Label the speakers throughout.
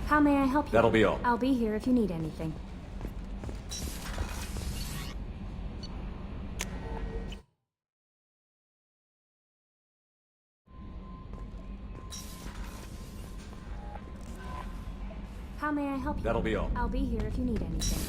Speaker 1: How may I help you?
Speaker 2: That'll be all.
Speaker 1: I'll be here if you need anything. How may I help you?
Speaker 2: That'll be all.
Speaker 1: I'll be here if you need anything.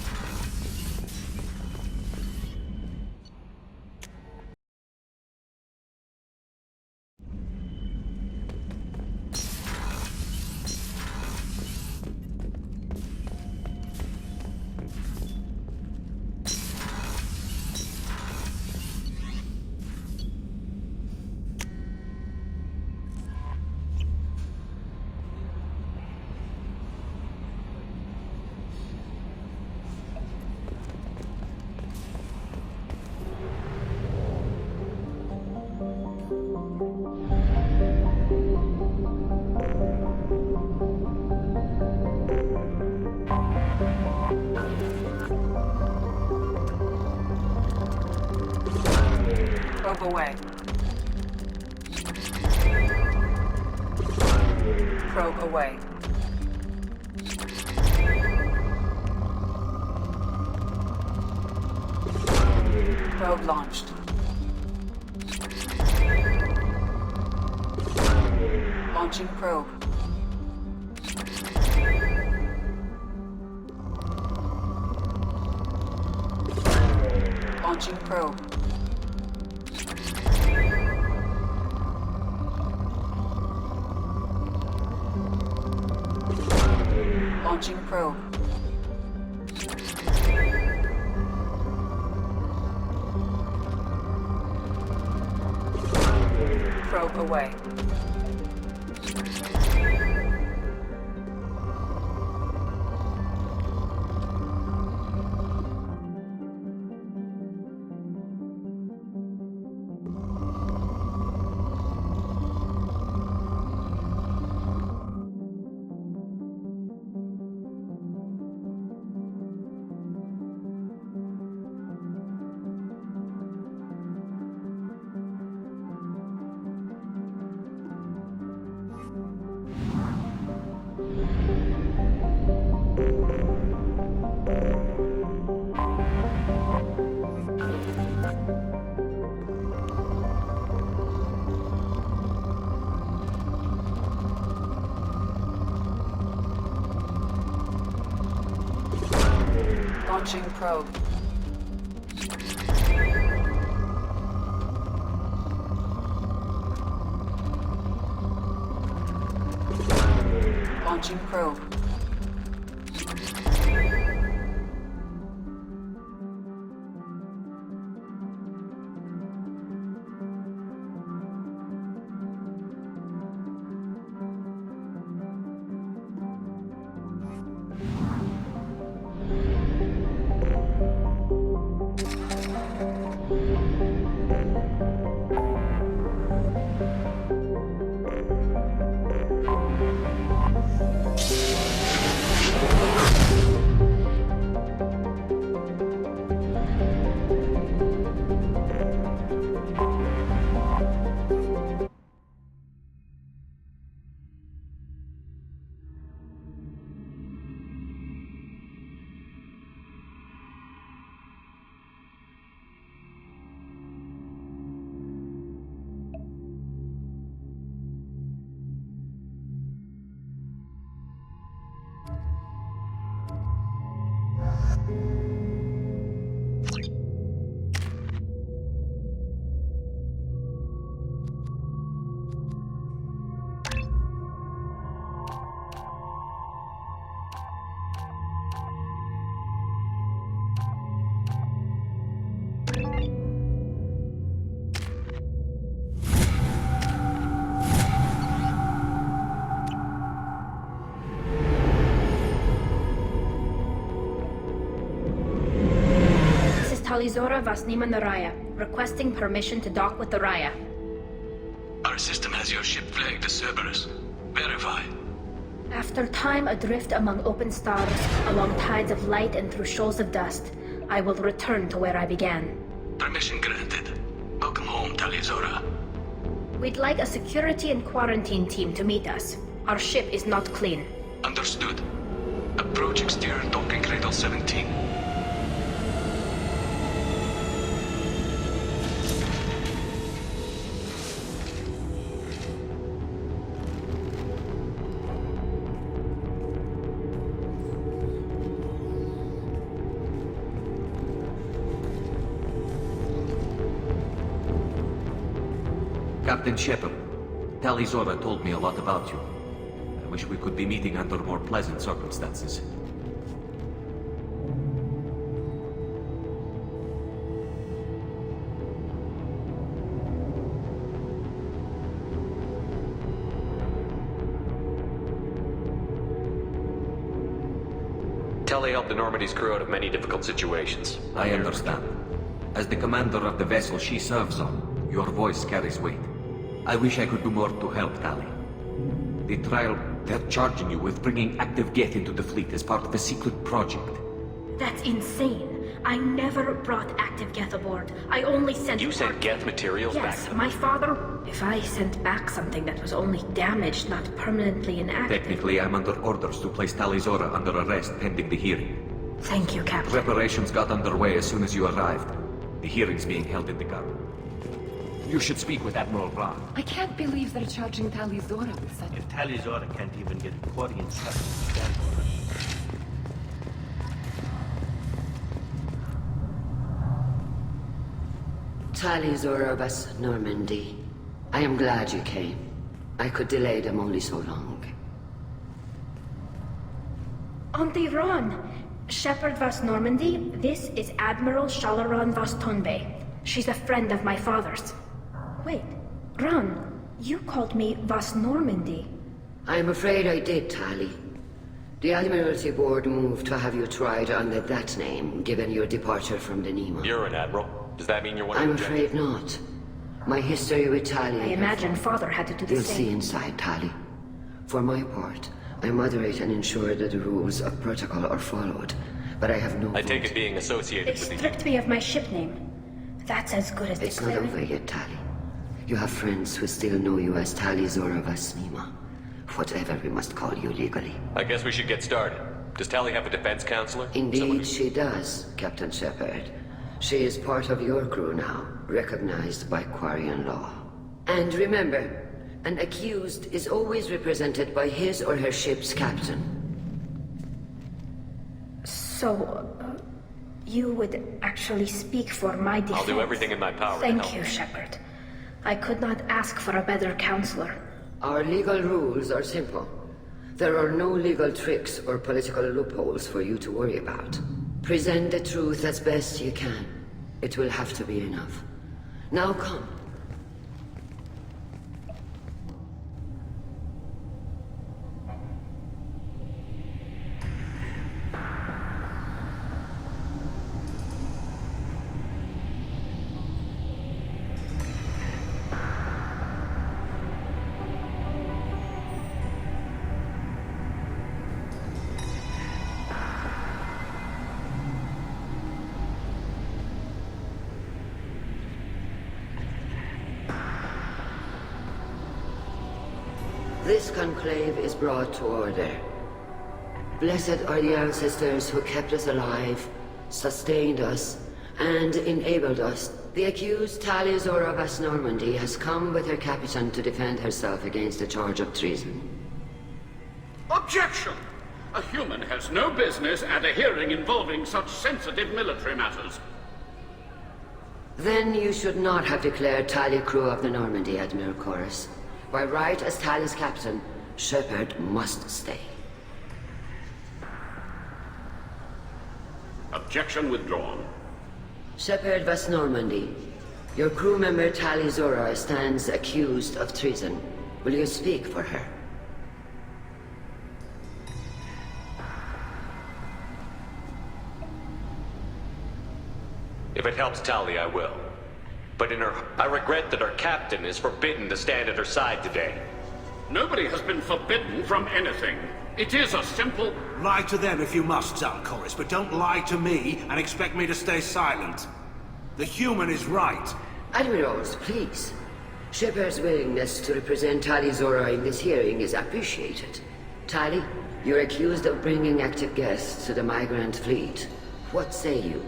Speaker 3: Probe away. Probe away. Probe launched. Launching probe. Launching probe. Launching probe. Probe away. Launching probe. Launching probe.
Speaker 1: Talizora Vasnima Naraya, requesting permission to dock with the Raya.
Speaker 4: Our system has your ship flagged as Cerberus. Verify.
Speaker 1: After time adrift among open stars, along tides of light and through shoals of dust, I will return to where I began.
Speaker 4: Permission granted. Welcome home, Talizora.
Speaker 1: We'd like a security and quarantine team to meet us. Our ship is not clean.
Speaker 4: Understood. Approach exterior docking cradle 17.
Speaker 2: Captain Shepard, Tali Zora told me a lot about you. I wish we could be meeting under more pleasant circumstances.
Speaker 5: Tali helped the Normandy's crew out of many difficult situations.
Speaker 2: I understand. As the commander of the vessel she serves on, your voice carries weight. I wish I could do more to help Tali. The trial, they're charging you with bringing active Geth into the fleet as part of a secret project.
Speaker 1: That's insane. I never brought active Geth aboard. I only sent...
Speaker 5: You sent Geth materials back
Speaker 1: Yes,
Speaker 5: to them?
Speaker 1: my father... If I sent back something that was only damaged, not permanently inactive...
Speaker 2: Technically, I'm under orders to place Tali Zora under arrest pending the hearing.
Speaker 1: Thank you, Captain.
Speaker 2: Preparations got underway as soon as you arrived. The hearing's being held in the garden. You should speak with Admiral Ron.
Speaker 6: I can't believe they're charging Tali Zora with such...
Speaker 7: If Tali Zora can't even get accordion stuff to stand for it.
Speaker 8: Tali Zora was Normandy. I am glad you came. I could delay them only so long.
Speaker 1: Auntie Ron! Shepard Vas Normandy, this is Admiral Shalaron Vas Tonbe. She's a friend of my father's. Wait, Ron, you called me Vas Normandy.
Speaker 8: I'm afraid I did, Tali. The Admiralty Board moved to have you tried under that name, given your departure from the Nima.
Speaker 5: You're an admiral. Does that mean you're one of
Speaker 8: I'm
Speaker 5: the
Speaker 8: afraid not. My history with Tali...
Speaker 1: I imagine father had to do the
Speaker 8: You'll
Speaker 1: same.
Speaker 8: see inside, Tali. For my part, I moderate and ensure that the rules of protocol are followed, but I have no
Speaker 5: I take
Speaker 8: vote.
Speaker 5: it being associated
Speaker 1: They
Speaker 5: with the...
Speaker 1: stripped me of my ship name. That's as good as
Speaker 8: It's not
Speaker 1: declaring...
Speaker 8: over yet, Tali. You have friends who still know you as Tali Zora Vas Nima. Whatever we must call you legally.
Speaker 5: I guess we should get started. Does Tali have a defense counselor? Someone
Speaker 8: Indeed,
Speaker 5: who-
Speaker 8: she does, Captain Shepard. She is part of your crew now, recognized by Quarian law. And remember, an accused is always represented by his or her ship's captain.
Speaker 1: So, you would actually speak for my defense?
Speaker 5: I'll do everything in my power to
Speaker 1: Thank
Speaker 5: help.
Speaker 1: you, Shepard. I could not ask for a better counselor.
Speaker 8: Our legal rules are simple. There are no legal tricks or political loopholes for you to worry about. Present the truth as best you can. It will have to be enough. Now come. This conclave is brought to order. Blessed are the ancestors who kept us alive, sustained us, and enabled us. The accused Tali Zora Vas Normandy has come with her captain to defend herself against a charge of treason.
Speaker 9: Objection! A human has no business at a hearing involving such sensitive military matters.
Speaker 8: Then you should not have declared Tali crew of the Normandy, Admiral Chorus. By right as Tali's captain, Shepard must stay.
Speaker 9: Objection withdrawn.
Speaker 8: Shepard Vas Normandy, your crew member Tali Zora stands accused of treason. Will you speak for her?
Speaker 5: If it helps Tali, I will. But I regret that our captain is forbidden to stand at her side today.
Speaker 9: Nobody has been forbidden from anything. It is a simple...
Speaker 7: Lie to them if you must, Zalcoris, but don't lie to me and expect me to stay silent. The human is right.
Speaker 8: Admirals, please. Shepard's willingness to represent Tali Zora in this hearing is appreciated. Tali, You're accused of bringing active guests to the migrant fleet. What say you?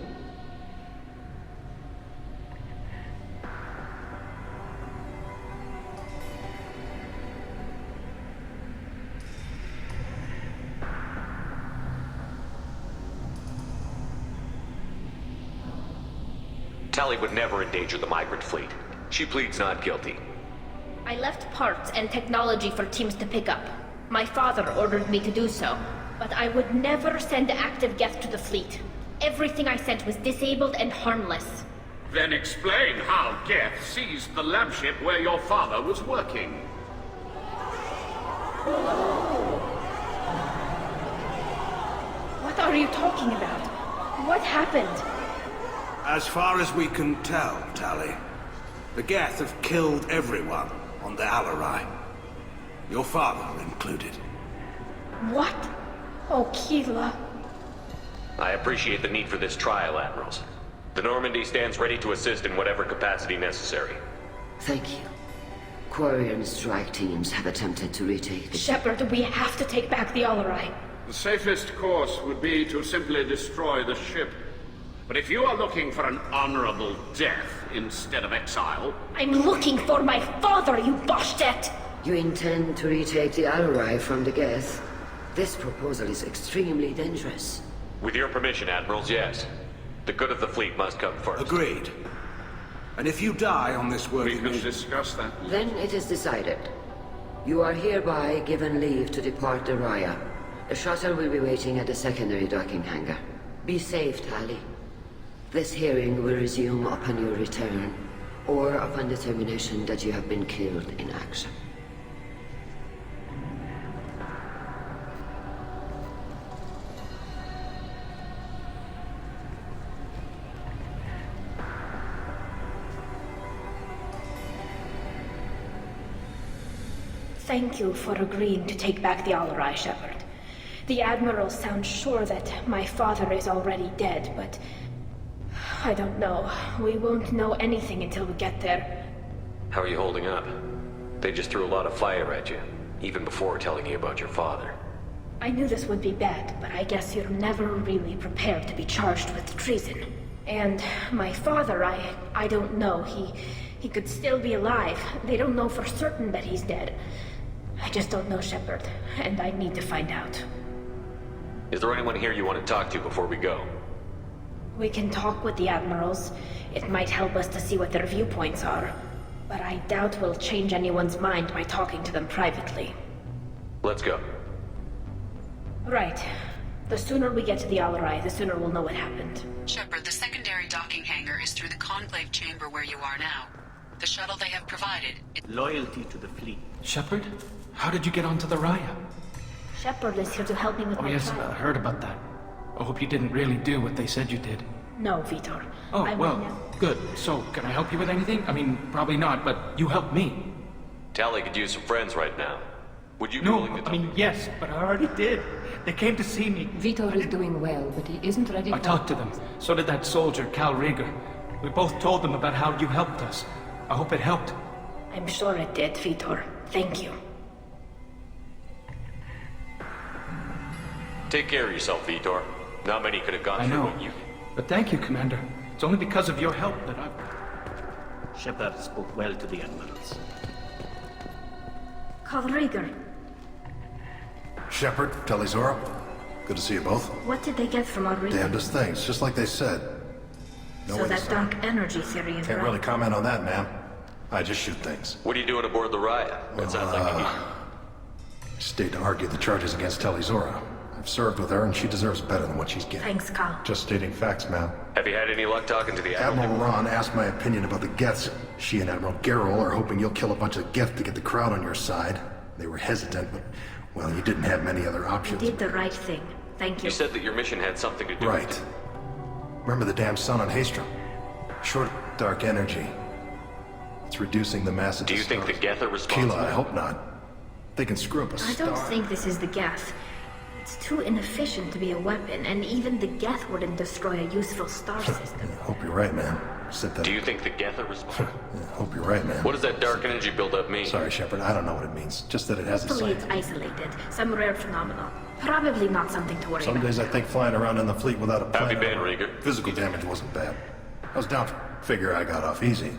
Speaker 5: Tali would never endanger the migrant fleet. She pleads not guilty.
Speaker 1: I left parts and technology for teams to pick up. My father ordered me to do so, but I would never send active Geth to the fleet. Everything I sent was disabled and harmless.
Speaker 9: Then explain how Geth seized the lab ship where your father was working.
Speaker 1: What are you talking about? What happened?
Speaker 7: As far as we can tell, Tali, the Geth have killed everyone on the Alarai. Your father included.
Speaker 1: What? Oh, Keela.
Speaker 5: I appreciate the need for this trial, Admirals. The Normandy stands ready to assist in whatever capacity necessary.
Speaker 8: Thank you. Quarian strike teams have attempted to retake the...
Speaker 1: Shepard, we have to take back the Alarai.
Speaker 9: The safest course would be to simply destroy the ship. But if you are looking for an honorable death instead of exile...
Speaker 1: I'm looking for my father, you Boshtet!
Speaker 8: You intend to retake the Alarai from the Geth? This proposal is extremely dangerous.
Speaker 5: With your permission, Admirals, yes. The good of the fleet must come first.
Speaker 7: Agreed. And if you die on this worthy
Speaker 9: We can
Speaker 7: mission...
Speaker 9: discuss that.
Speaker 8: Then it is decided. You are hereby given leave to depart the Raya. The shuttle will be waiting at the secondary docking hangar. Be safe, Tali. This hearing will resume upon your return, or upon determination that you have been killed in action.
Speaker 1: Thank you for agreeing to take back the Alarai, Shepard. The Admiral sounds sure that my father is already dead, but... I don't know. We won't know anything until we get there.
Speaker 5: How are you holding up? They just threw a lot of fire at you, even before telling you about your father.
Speaker 1: I knew this would be bad, but I guess you're never really prepared to be charged with treason. And my father, I don't know. He could still be alive. They don't know for certain that he's dead. I just don't know, Shepard, and I need to find out.
Speaker 5: Is there anyone here you want to talk to before we go?
Speaker 1: We can talk with the Admirals. It might help us to see what their viewpoints are. But I doubt we'll change anyone's mind by talking to them privately.
Speaker 5: Let's go.
Speaker 1: Right. The sooner we get to the Alarai, the sooner we'll know what happened.
Speaker 3: Shepard, the secondary docking hangar is through the conclave chamber where you are now. The shuttle they have provided...
Speaker 10: Loyalty to the fleet.
Speaker 11: Shepard? How did you get onto the Raya?
Speaker 1: Shepard is here to help me with
Speaker 11: Oh
Speaker 1: my
Speaker 11: yes,
Speaker 1: trial.
Speaker 11: I heard about that. I hope you didn't really do what they said you did.
Speaker 1: No, Vitor.
Speaker 11: Oh,
Speaker 1: I
Speaker 11: well,
Speaker 1: will never...
Speaker 11: good. So, can I help you with anything? I mean, probably not, but you helped me.
Speaker 5: Tali could use some friends right now. Would you be
Speaker 11: No,
Speaker 5: willing to...
Speaker 11: I mean, yes, but I already did. They came to see me.
Speaker 6: Vitor is doing well, but he isn't ready
Speaker 11: I talked to them. So did that soldier, Cal Rieger. We both told them about how you helped us. I hope it helped.
Speaker 1: I'm sure it did, Vitor. Thank you.
Speaker 5: Take care of yourself, Vitor. Not many could have gone
Speaker 11: I
Speaker 5: through
Speaker 11: know.
Speaker 5: what you...
Speaker 11: But thank you, Commander. It's only because of your help that I've...
Speaker 10: Shepard spoke well to the Admirals.
Speaker 1: Cal Rieger,
Speaker 12: Shepard, Telizora, good to see you both.
Speaker 1: what did they get from our region?
Speaker 12: Damnedest things, just like they said. No
Speaker 1: So
Speaker 12: way to
Speaker 1: that
Speaker 12: say.
Speaker 1: dark energy theory is
Speaker 12: Can't
Speaker 1: right.
Speaker 12: really comment on that, ma'am. I just shoot things.
Speaker 5: What are you doing aboard the Raya? It sounds like you need...
Speaker 12: Stayed to argue the charges against Telizora. I've served with her, and she deserves better than what she's getting.
Speaker 1: Thanks, Cal.
Speaker 12: Just stating facts, ma'am.
Speaker 5: Have you had any luck talking to the
Speaker 12: Admiral Ron asked my opinion about the Geths. She and Admiral Garrel are hoping you'll kill a bunch of Geth to get the crowd on your side. They were hesitant, but, well, you didn't have many other
Speaker 1: You
Speaker 12: options.
Speaker 1: did the right thing. Thank you.
Speaker 5: You said that your mission had something to do with
Speaker 12: Right.
Speaker 5: it.
Speaker 12: Remember the damn sun on Haystrom? Short, dark energy. It's reducing the mass of
Speaker 5: Do
Speaker 12: the
Speaker 5: you think the
Speaker 12: stars.
Speaker 5: Geth are responsible?
Speaker 12: Keela, I hope not. They can screw up a
Speaker 1: I
Speaker 12: star.
Speaker 1: don't think this is the gas. It's too inefficient to be a weapon, and even the Geth wouldn't destroy a useful star system.
Speaker 12: I hope you're right, man. Except that...
Speaker 5: Do you think the Geth are responsible?
Speaker 12: I hope you're right, man.
Speaker 5: What does that dark energy buildup mean?
Speaker 12: Sorry, Shepard, I don't know what it means. Just that it has a
Speaker 1: Hopefully
Speaker 12: sign.
Speaker 1: it's isolated, some rare phenomenon. Probably not something to worry
Speaker 12: Some
Speaker 1: about.
Speaker 12: days I think flying around in the fleet without a
Speaker 5: How have
Speaker 12: plane...
Speaker 5: you been, Rieger?
Speaker 12: Physical damage wasn't bad. I was down. Figure I got off easy.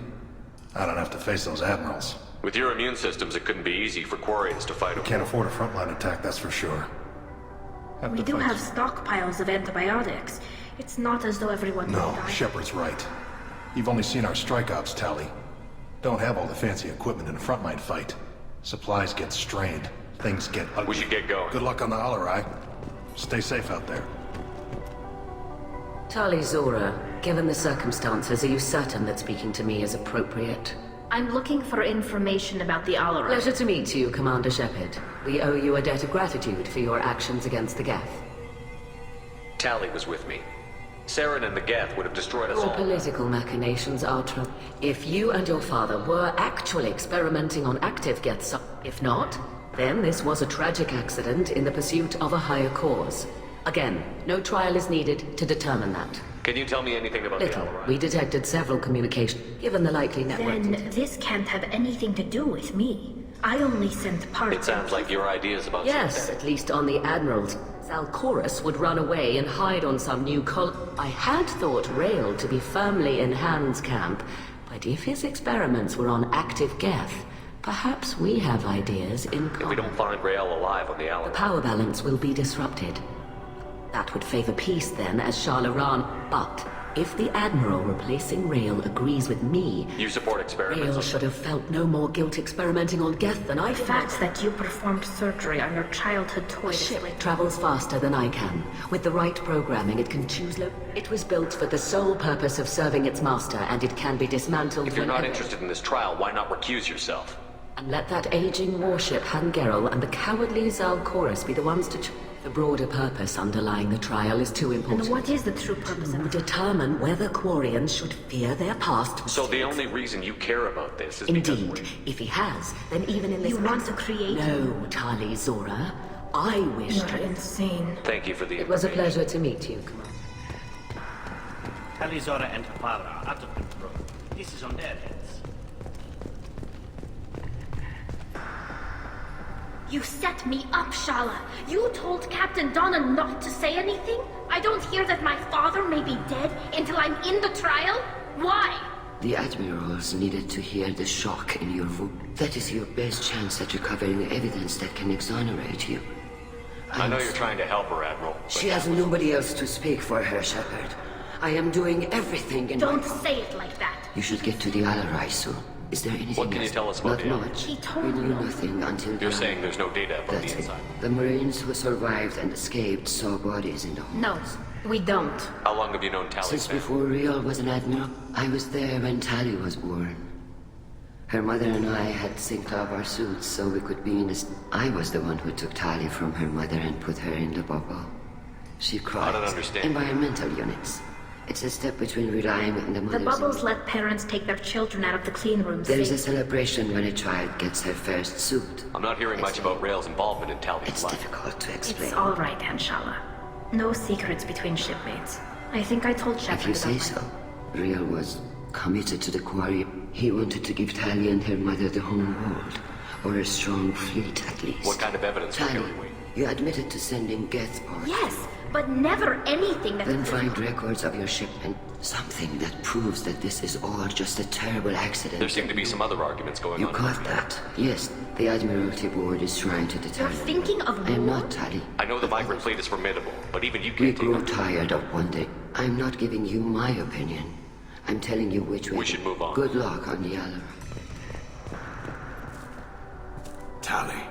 Speaker 12: I don't have to face those admirals.
Speaker 5: With your immune systems, it couldn't be easy for Quarians to fight a
Speaker 12: Can't
Speaker 5: war.
Speaker 12: afford a frontline attack, that's for sure.
Speaker 1: We do have stockpiles of antibiotics. It's not as though everyone will
Speaker 12: No,
Speaker 1: die.
Speaker 12: Shepard's right. You've only seen our strike ops tally. Don't have all the fancy equipment in a frontline fight. Supplies get strained. Things get ugly.
Speaker 5: We should get going.
Speaker 12: Good luck on the Alarai. Stay safe out there.
Speaker 8: Tali Zora, given the circumstances, are you certain that speaking to me is appropriate?
Speaker 1: I'm looking for information about the Alarai.
Speaker 8: Pleasure to meet you, Commander Shepard. We owe you a debt of gratitude for your actions against the Geth.
Speaker 5: Tali was with me. Saren and the Geth would have destroyed us
Speaker 8: Your
Speaker 5: all.
Speaker 8: political machinations are true. If you and your father were actually experimenting on active Geth, if not, then this was a tragic accident in the pursuit of a higher cause. Again, no trial is needed to determine that.
Speaker 5: Can you tell me anything about
Speaker 8: Little.
Speaker 5: the Alarai?
Speaker 8: We detected several communications, given the likely network.
Speaker 1: Then this can't have anything to do with me. I only sent parts.
Speaker 5: It sounds like your ideas about
Speaker 8: Yes,
Speaker 5: something.
Speaker 8: at least on the Admirals. Zalcorus would run away and hide on some new I had thought Rail to be firmly in Han's camp, but if his experiments were on active Geth, perhaps we have ideas in common.
Speaker 5: If we don't find Rael alive on the
Speaker 8: The
Speaker 5: Alarai,
Speaker 8: power balance will be disrupted. That would favor peace then, as Shalaran. But if the Admiral replacing Rail agrees with me,
Speaker 5: you support experiments
Speaker 8: Rail
Speaker 5: on
Speaker 8: should have felt no more guilt experimenting on Geth than I
Speaker 1: The
Speaker 8: felt.
Speaker 1: fact that you performed surgery on your childhood toy
Speaker 8: The
Speaker 1: is
Speaker 8: ship
Speaker 1: like...
Speaker 8: travels faster than I can. With the right programming, it can choose It was built for the sole purpose of serving its master, and it can be dismantled
Speaker 5: If you're not
Speaker 8: whenever.
Speaker 5: interested in this trial, why not recuse yourself?
Speaker 8: And let that aging warship Hangerel and the cowardly Zalcorus be the ones to The broader purpose underlying the trial is too important.
Speaker 1: And what is the true purpose of
Speaker 8: To determine whether Quarians should fear their past.
Speaker 5: So the only reason you care about this is
Speaker 8: Indeed. If he has, then even in this...
Speaker 1: You want to create...
Speaker 8: No, Tali Zora. I wish
Speaker 1: You're
Speaker 8: to...
Speaker 1: insane.
Speaker 5: Thank you for the
Speaker 8: It was a
Speaker 5: information.
Speaker 8: pleasure to meet you.
Speaker 10: Talizora and her father are out of control. This is on their heads.
Speaker 1: You set me up, Shala. You told Captain Donna not to say anything? I don't hear that my father may be dead until I'm in the trial? Why?
Speaker 8: The Admirals needed to hear the shock in your voice. That is your best chance at recovering evidence that can exonerate you.
Speaker 5: I know you're trying to help her, Admiral. but
Speaker 8: She has nobody else to speak for her, Shepard. I am doing everything in
Speaker 1: Don't
Speaker 8: my power.
Speaker 1: say it like that.
Speaker 8: You should get to the Alarai soon. Is there anything
Speaker 5: What can you
Speaker 8: else?
Speaker 5: tell us about
Speaker 8: Not
Speaker 5: the Alarai?
Speaker 8: much.
Speaker 1: He told
Speaker 8: We knew
Speaker 1: me.
Speaker 8: nothing until
Speaker 5: You're
Speaker 8: the
Speaker 5: saying there's no data about
Speaker 8: That's
Speaker 5: the
Speaker 8: it.
Speaker 5: inside.
Speaker 8: The Marines who survived and escaped saw bodies in the homes.
Speaker 1: No, we don't.
Speaker 5: How long have you known Tali?
Speaker 8: Since
Speaker 5: Sam?
Speaker 8: before Riel was an admiral, I was there when Tali was born. Her mother and I had synced up our suits so we could be in this. I was the one who took Tali from her mother and put her in the bubble. She cried.
Speaker 5: I don't understand.
Speaker 8: Environmental units. It's a step between relying on the
Speaker 1: The
Speaker 8: mother's...
Speaker 1: bubbles let parents take their children out of the clean rooms.
Speaker 8: There is a
Speaker 1: safely.
Speaker 8: celebration when a child gets her first suit.
Speaker 5: I'm not hearing much about Rail's involvement in Tali's
Speaker 8: It's
Speaker 5: life.
Speaker 8: difficult to explain.
Speaker 1: It's all right, Anshala. No secrets between shipmates. I think I told Shepard
Speaker 8: If you say
Speaker 1: about
Speaker 8: so. Riel was committed to the quarry. He wanted to give Tali and her mother the home world. Or a strong fleet, at least.
Speaker 5: What kind of evidence were
Speaker 8: Tali,
Speaker 5: we?
Speaker 8: you admitted to sending Geth parts.
Speaker 1: Yes, but never anything that...
Speaker 8: Then find records of your shipment. Something that proves that this is all just a terrible accident.
Speaker 5: There seem to be some other arguments going
Speaker 8: You
Speaker 5: on.
Speaker 8: caught that? Yes, the Admiralty Board is trying to
Speaker 1: You're
Speaker 8: determine.
Speaker 1: thinking of
Speaker 8: I am
Speaker 1: war?
Speaker 8: not, Tali.
Speaker 5: I know the migrant fleet is formidable, but even you
Speaker 8: We
Speaker 5: can't take
Speaker 8: grow
Speaker 5: on.
Speaker 8: tired of one day. I'm not giving you my opinion. I'm telling you which way.
Speaker 5: We should move on.
Speaker 8: Good luck on the Alarai.
Speaker 7: Tali,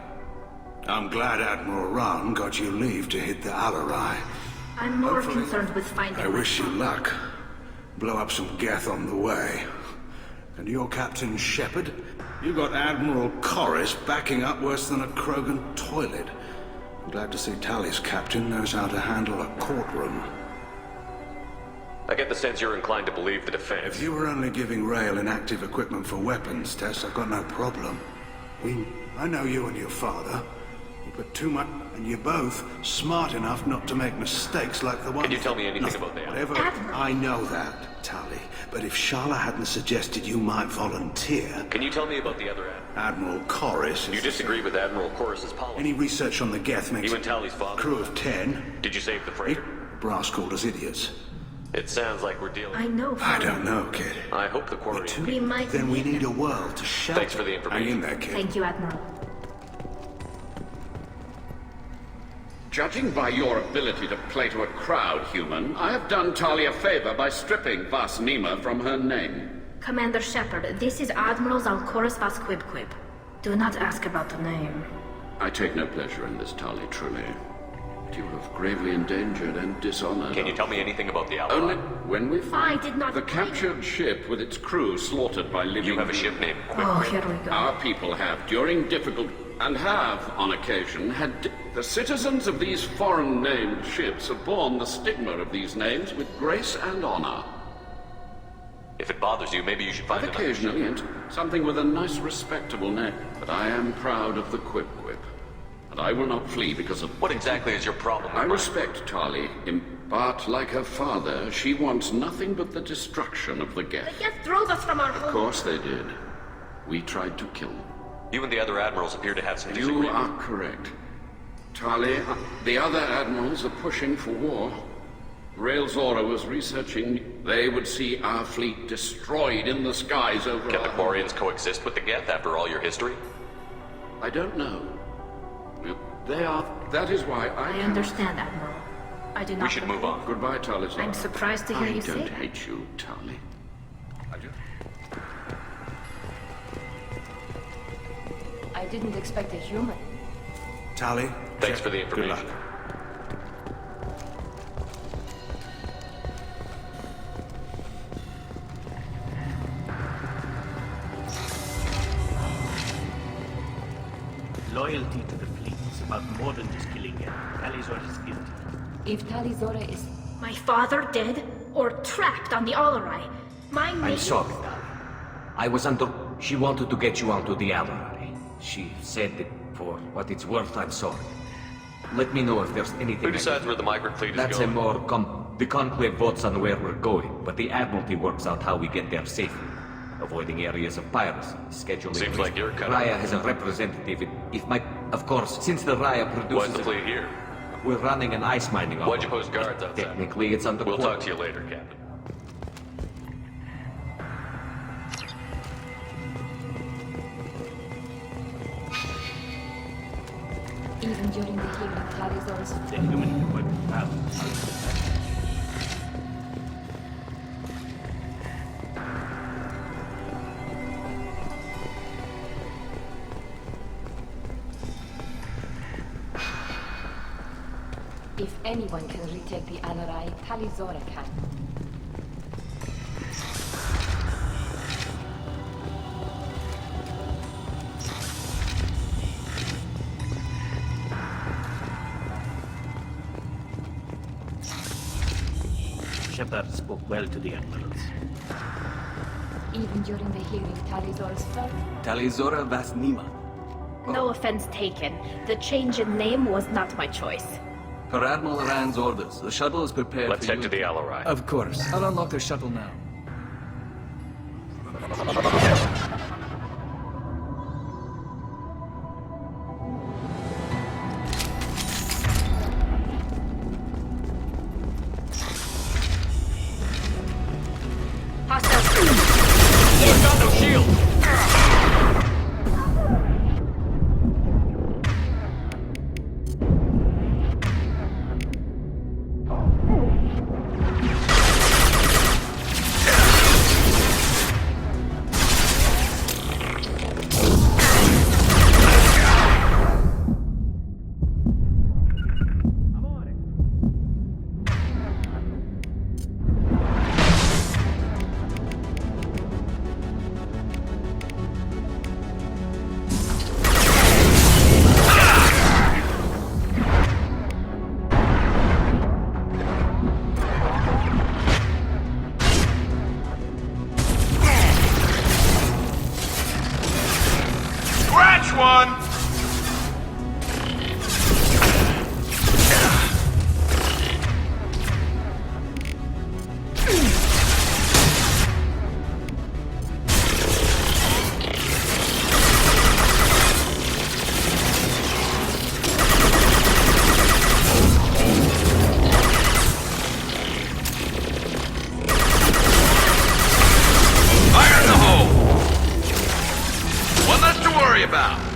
Speaker 7: I'm glad Admiral Ran got you leave to hit the Alarai.
Speaker 1: I'm more
Speaker 7: Hopefully.
Speaker 1: concerned with finding...
Speaker 7: I wish you luck. Blow up some Geth on the way. And you're Captain Shepard? You got Admiral Corris backing up worse than a Krogan toilet. I'm glad to see Tali's captain knows how to handle a courtroom.
Speaker 5: I get the sense you're inclined to believe the defense.
Speaker 7: If you were only giving Rail inactive equipment for weapons tests, I've got no problem. I know you and your father. You put too much, and you're both smart enough not to make mistakes like the one...
Speaker 5: Can you tell me anything about the
Speaker 7: Whatever. I know that, Tally. But if Shala hadn't suggested you might volunteer...
Speaker 5: Can you tell me about the other
Speaker 7: Admiral Corris...
Speaker 5: You disagree with Admiral Corris's policy?
Speaker 7: Any research on the Geth makes...
Speaker 5: You and Tally's father?
Speaker 7: Crew of 10.
Speaker 5: Did you save the freighter?
Speaker 7: Brass called us idiots.
Speaker 5: It sounds like we're dealing...
Speaker 1: I know, Father.
Speaker 7: I don't know, kid.
Speaker 5: I hope the quarry...
Speaker 1: We might...
Speaker 7: Then we need a world to shelter.
Speaker 5: Thanks for the information.
Speaker 7: Hang in there, kid.
Speaker 1: Thank you, Admiral.
Speaker 9: Judging by your ability to play to a crowd, human, I have done Talia a favor by stripping Vas Nima from her name.
Speaker 1: Commander Shepard, this is Admiral Zalcoris Vas Quibquib. Do not ask about the name.
Speaker 9: I take no pleasure in this, Tali, truly. But you have gravely endangered and dishonored...
Speaker 5: Can you tell me anything about the Ally?
Speaker 9: Only when we find...
Speaker 1: I did not...
Speaker 9: The captured ship with its crew slaughtered by living...
Speaker 5: You have a ship named
Speaker 1: Oh, here we go.
Speaker 9: Our people have, during difficult... and have, on occasion, had... The citizens of these foreign-named ships have borne the stigma of these names with grace and honor.
Speaker 5: If it bothers you, maybe you should find another ship.
Speaker 9: Occasionally, and something with a nice, respectable name. But I am proud of the Quip. And I will not flee because of...
Speaker 5: What exactly is your problem with
Speaker 9: I
Speaker 5: mine?
Speaker 9: respect Tali, but like her father, she wants nothing but the destruction of the Geth.
Speaker 1: The Geth drove us from our home.
Speaker 9: Of course they did. We tried to kill them.
Speaker 5: You and the other admirals appear to have some
Speaker 9: You
Speaker 5: disagreement.
Speaker 9: are correct. Tali, the other admirals are pushing for war. Rail Zora was researching they would see our fleet destroyed in the skies over
Speaker 5: Can the
Speaker 9: our...
Speaker 5: Quarians coexist with the Geth after all your history?
Speaker 9: I don't know. They are... That is why
Speaker 1: I understand, Admiral. I do not...
Speaker 5: We should move on.
Speaker 9: Goodbye, Tali.
Speaker 1: I'm surprised to hear you say
Speaker 9: I
Speaker 1: that.
Speaker 9: don't hate you, Tali.
Speaker 6: I didn't expect a human.
Speaker 7: Tally.
Speaker 5: Thanks for the information.
Speaker 7: Good luck.
Speaker 10: Loyalty to the fleet is about more than just killing him. Talizor is guilty.
Speaker 6: If Talizora is...
Speaker 1: My father dead? Or trapped on the Alarai? My name...
Speaker 2: I'm sorry, Tali. I was under... She wanted to get you onto the Alarai. She said that for what it's worth, I'm sorry. Let me know if there's anything...
Speaker 5: Who decides where the migrant fleet is
Speaker 2: That's
Speaker 5: going?
Speaker 2: a more... The Conclave votes on where we're going, but the Admiralty works out how we get there safely. Avoiding areas of piracy, scheduling...
Speaker 5: Seems like you're kind
Speaker 2: Raya has a representative. If my... Of course, since the Raya produces...
Speaker 5: Why's the fleet here?
Speaker 2: We're running an ice mining operation.
Speaker 5: Why'd you post guards outside?
Speaker 2: Technically, it's under...
Speaker 5: We'll talk to you later, Captain.
Speaker 6: Even during the healing of Talizora's...
Speaker 10: The human would have...
Speaker 6: If anyone can retake the Alarai, Talizora can.
Speaker 10: Shepard spoke well to the admirals.
Speaker 6: Even during the healing of Talizora's fell.
Speaker 11: Talizora Vas Nima.
Speaker 1: No offense taken. The change in name was not my choice.
Speaker 11: Per Admiral Rand's orders, the shuttle is prepared
Speaker 5: Let's
Speaker 11: for
Speaker 5: head
Speaker 11: you.
Speaker 5: to the Alarai.
Speaker 11: Of course. I'll unlock the shuttle now.
Speaker 5: They've got no shield!
Speaker 4: about?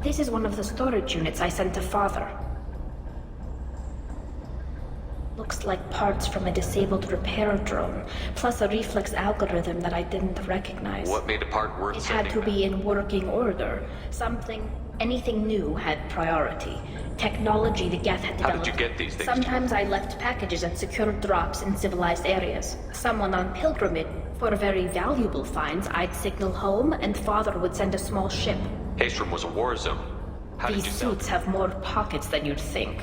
Speaker 1: This is one of the storage units I sent to Father. Looks like parts from a disabled repair drone, plus a reflex algorithm that I didn't recognize.
Speaker 5: What made a part worth sending?
Speaker 1: It had to be in working order. Anything new had priority. Technology the Geth had developed.
Speaker 5: How did you get these things?
Speaker 1: Sometimes I left packages at secured drops in civilized areas. Someone on pilgrimage. For very valuable finds, I'd signal home, and Father would send a small ship.
Speaker 5: Haestrom was a war zone. How did you
Speaker 1: These
Speaker 5: sell?
Speaker 1: suits have more pockets than you'd think.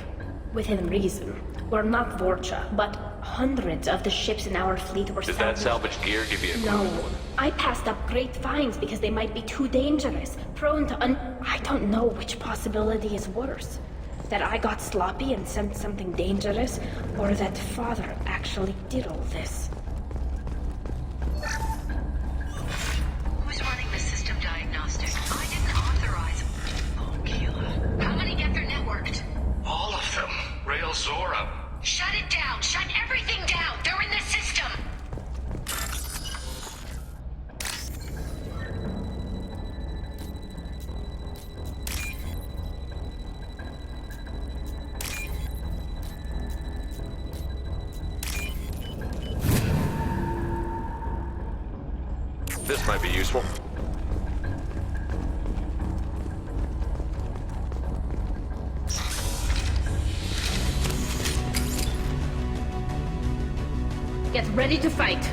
Speaker 1: Within reason. We're not Vorcha, but hundreds of the ships in our fleet were
Speaker 5: Did
Speaker 1: salvaged.
Speaker 5: that salvage gear give you a clue?
Speaker 1: No. I passed up great finds because they might be too dangerous, prone to I don't know which possibility is worse. That I got sloppy and sent something dangerous, or that Father actually did all this.
Speaker 3: Who's running the system diagnostic? I didn't authorize. Oh, Keela. How many get their networked?
Speaker 4: All of them. Rail Zora.
Speaker 3: Shut it down! Shut everything down! They're in the system!
Speaker 5: This might be useful.
Speaker 1: Get ready to fight.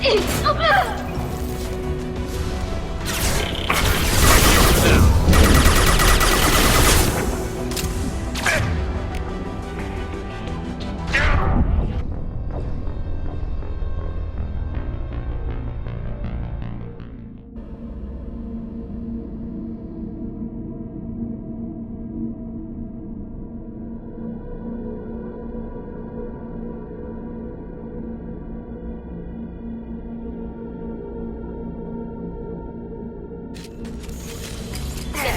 Speaker 1: Get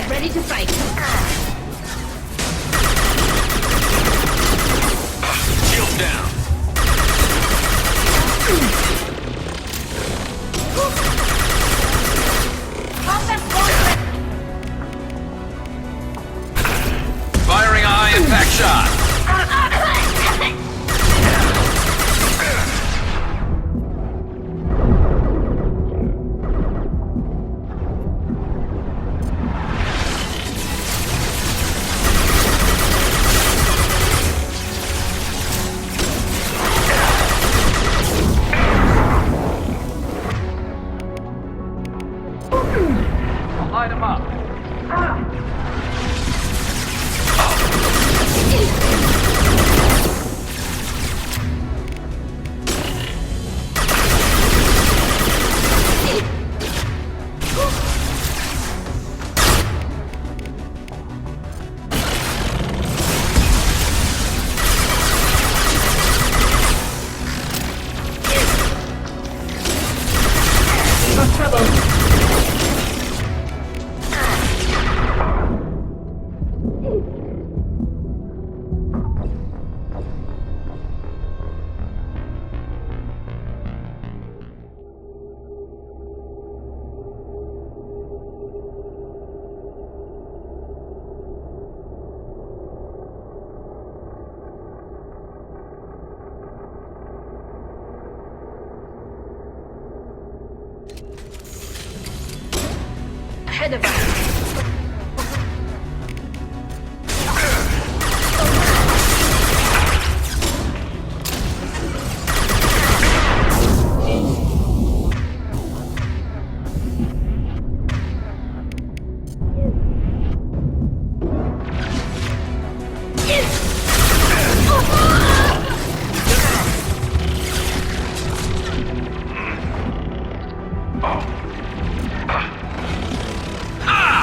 Speaker 1: ready to fight.
Speaker 4: Shield down. Firing a high impact shot. Light him up.
Speaker 1: No trouble. Ahead of us.
Speaker 4: Ah!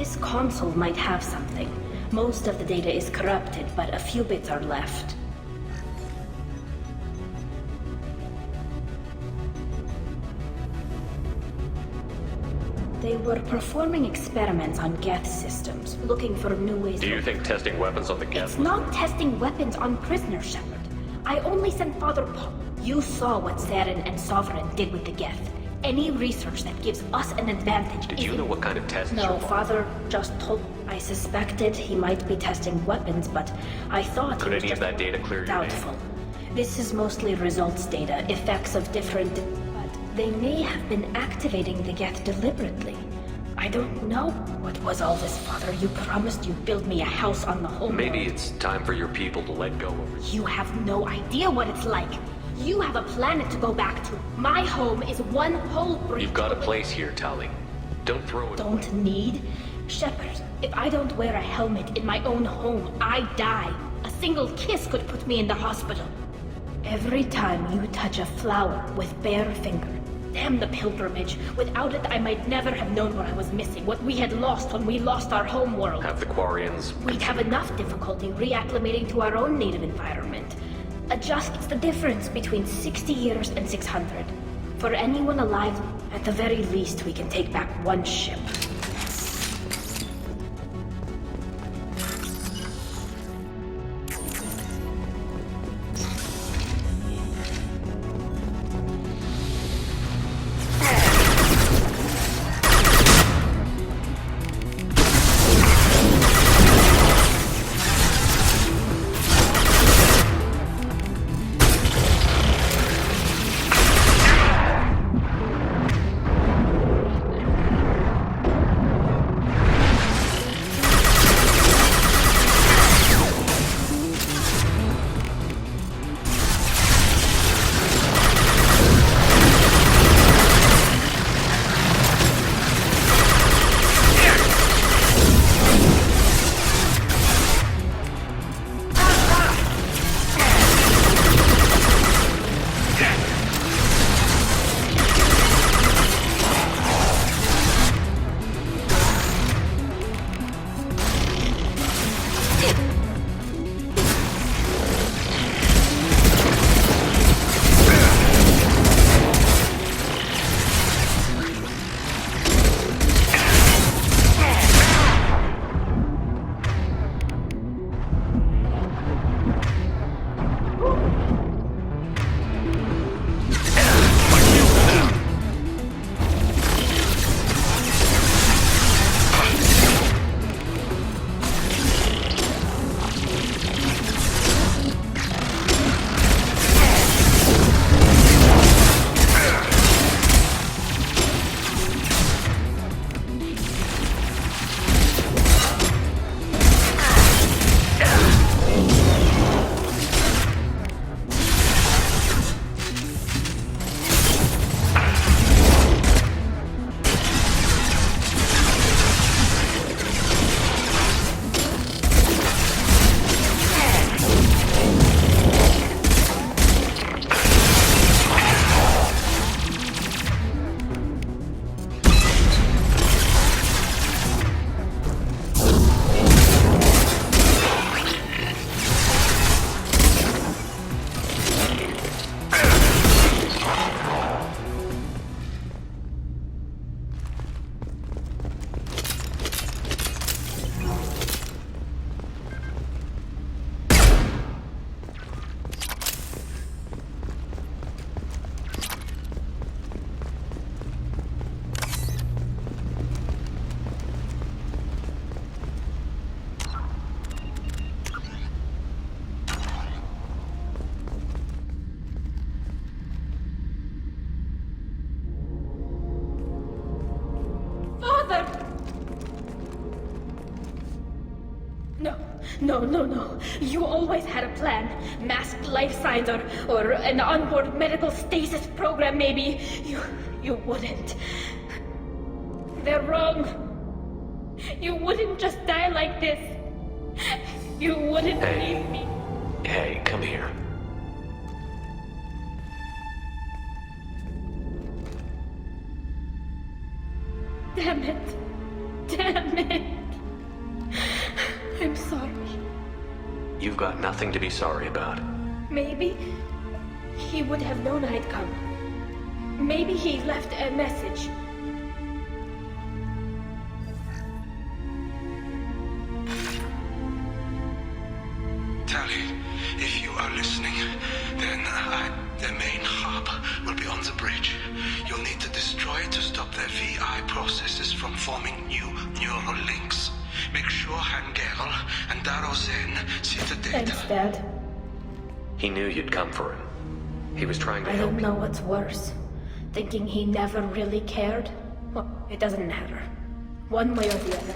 Speaker 1: This console might have something. Most of the data is corrupted, but a few bits are left. They were performing experiments on Geth systems, looking for new ways.
Speaker 5: Do you think testing weapons on the Geth?
Speaker 1: It's not testing weapons on prisoners, Shepard. I only sent Father Paul. You saw what Saren and Sovereign did with the Geth. Any research that gives us an advantage.
Speaker 5: Did you know what kind of tests?
Speaker 1: No, Father just told. I suspected he might be testing weapons, but I thought.
Speaker 5: Could any of that data clear your name?
Speaker 1: Doubtful. This is mostly results data, effects of different. But they may have been activating the Geth deliberately. I don't know. What was all this, Father? You promised you'd build me a house on the home
Speaker 5: Maybe
Speaker 1: world.
Speaker 5: it's time for your people to let go of it.
Speaker 1: You have no idea what it's like. You have a planet to go back to. My home is one whole brick.
Speaker 5: You've got a place here, Tali. Don't throw it
Speaker 1: Don't
Speaker 5: away.
Speaker 1: need? Shepard, if I don't wear a helmet in my own home, I die. A single kiss could put me in the hospital. Every time you touch a flower with bare finger. Damn the pilgrimage. Without it, I might never have known what I was missing, what we had lost when we lost our home world.
Speaker 5: Have the Quarians...
Speaker 1: We'd have enough difficulty reacclimating to our own native environment. It's the difference between 60 years and 600. For anyone alive, at the very least, we can take back one ship. No. You always had a plan. Masked life signs or an onboard medical stasis program, maybe. You wouldn't. They're wrong. You wouldn't just die like this. You wouldn't leave me.
Speaker 5: Hey, come here.
Speaker 1: Damn it.
Speaker 5: got nothing to be sorry about.
Speaker 1: Maybe he would have known I'd come. Maybe he left a message.
Speaker 7: Tally, if you are listening, then the main hub will be on the bridge. You'll need to destroy it to stop their VI processes from forming new neural links. Make sure Hangerl and Darozen see the data.
Speaker 1: Thanks, Dad.
Speaker 5: He knew you'd come for him. He was trying to
Speaker 1: I
Speaker 5: help
Speaker 1: don't
Speaker 5: you.
Speaker 1: know what's worse. Thinking he never really cared? Well, it doesn't matter. One way or the other.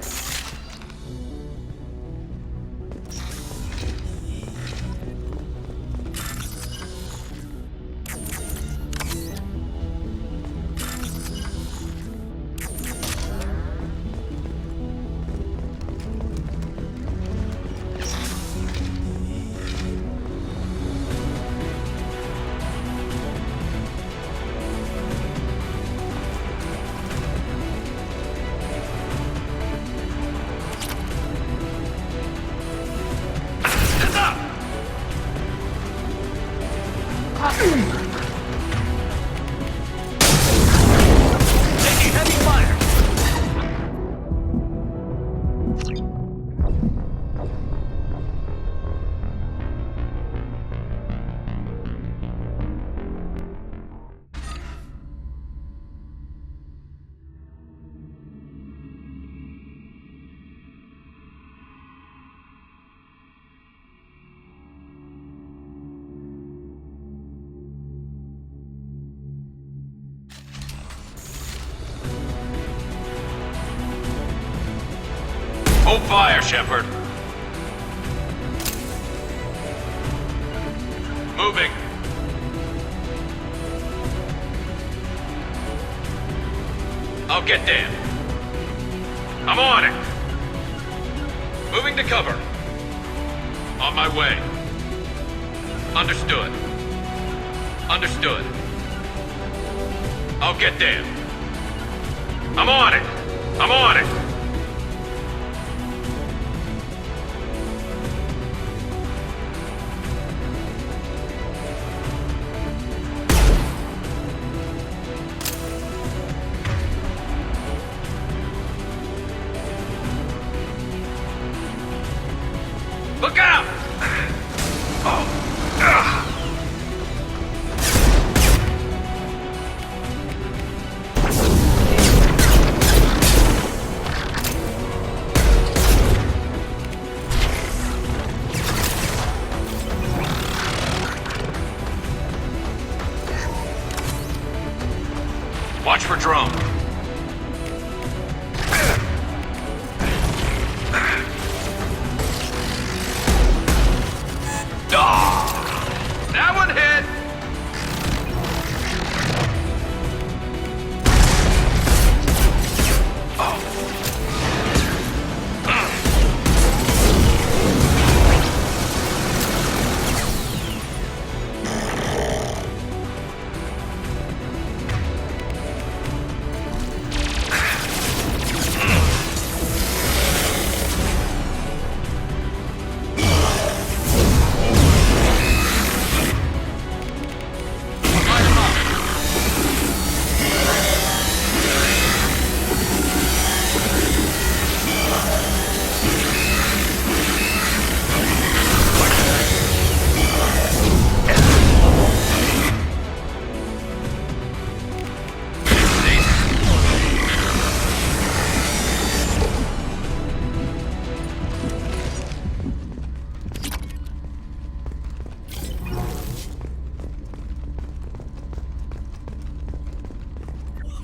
Speaker 9: Hold fire, Shepard. Moving. I'll get Dan. I'm on it. Moving to cover. On my way. Understood. Understood. I'll get Dan. I'm on it. I'm on it. Look out! Watch for drone. That one hit!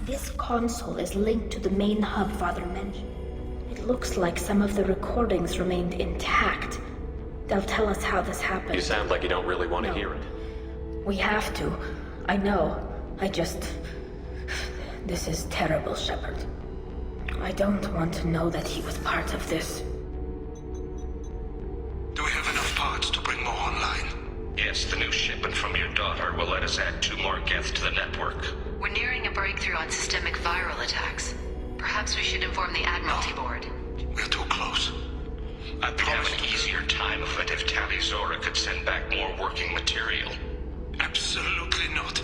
Speaker 1: This console is linked to the main hub Father mentioned. It looks like some of the recordings remained intact. They'll tell us how this happened.
Speaker 5: You sound like you don't really want to hear it.
Speaker 1: We have to. I know. This is terrible, Shepard. I don't want to know that he was part of this.
Speaker 7: Do we have enough parts to bring more online?
Speaker 4: Yes, the new shipment from your daughter will let us add 2 more gets to the network.
Speaker 3: We're nearing a breakthrough on systemic viral attacks. Perhaps we should inform the Admiralty Board.
Speaker 7: We're too close.
Speaker 4: I'd have an easier time of it if Tali Zora could send back more working material.
Speaker 7: Absolutely not.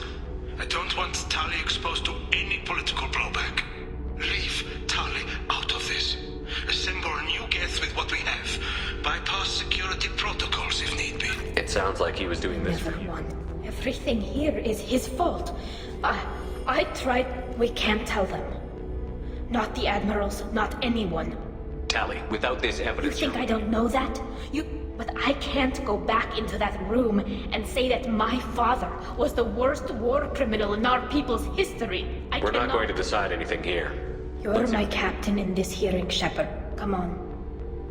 Speaker 7: I don't want Tali exposed to any political blowback. Leave Tali out of this. Assemble a new Geth with what we have. Bypass security protocols if need be.
Speaker 5: It sounds like he was doing this for
Speaker 1: Never
Speaker 5: you.
Speaker 1: won. Everything here is his fault. I tried. We can't tell them. Not the admirals, not anyone.
Speaker 5: Tali, without this
Speaker 1: You
Speaker 5: evidence,
Speaker 1: think I don't know that? But I can't go back into that room and say that my father was the worst war criminal in our people's history.
Speaker 5: we're not going to decide anything here.
Speaker 1: You're my captain in this hearing, Shepard. Come on.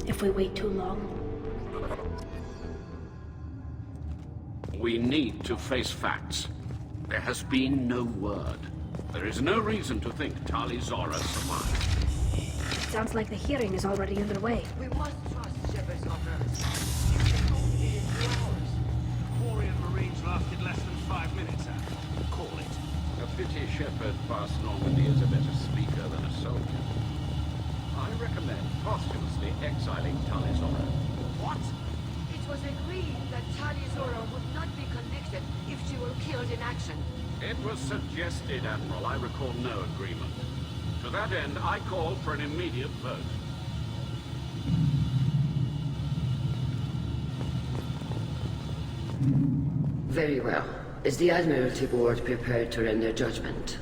Speaker 1: If we wait too long...
Speaker 9: We need to face facts. There has been no word. There is no reason to think Tali Zora survived.
Speaker 1: Sounds like the hearing is already underway.
Speaker 8: We must trust Shepard's utterance.
Speaker 10: Quarian Marines lasted less than 5 minutes, Call it.
Speaker 9: A pity Shepard past Normandy is a better speaker than a soldier. I recommend posthumously exiling Tali Zora.
Speaker 8: What? It was agreed that Tali Zora would not be convicted if she were killed in action.
Speaker 9: It was suggested, Admiral. I recall no agreement. To that end, I call for an immediate vote.
Speaker 8: Very well. Is the Admiralty Board prepared to render judgment?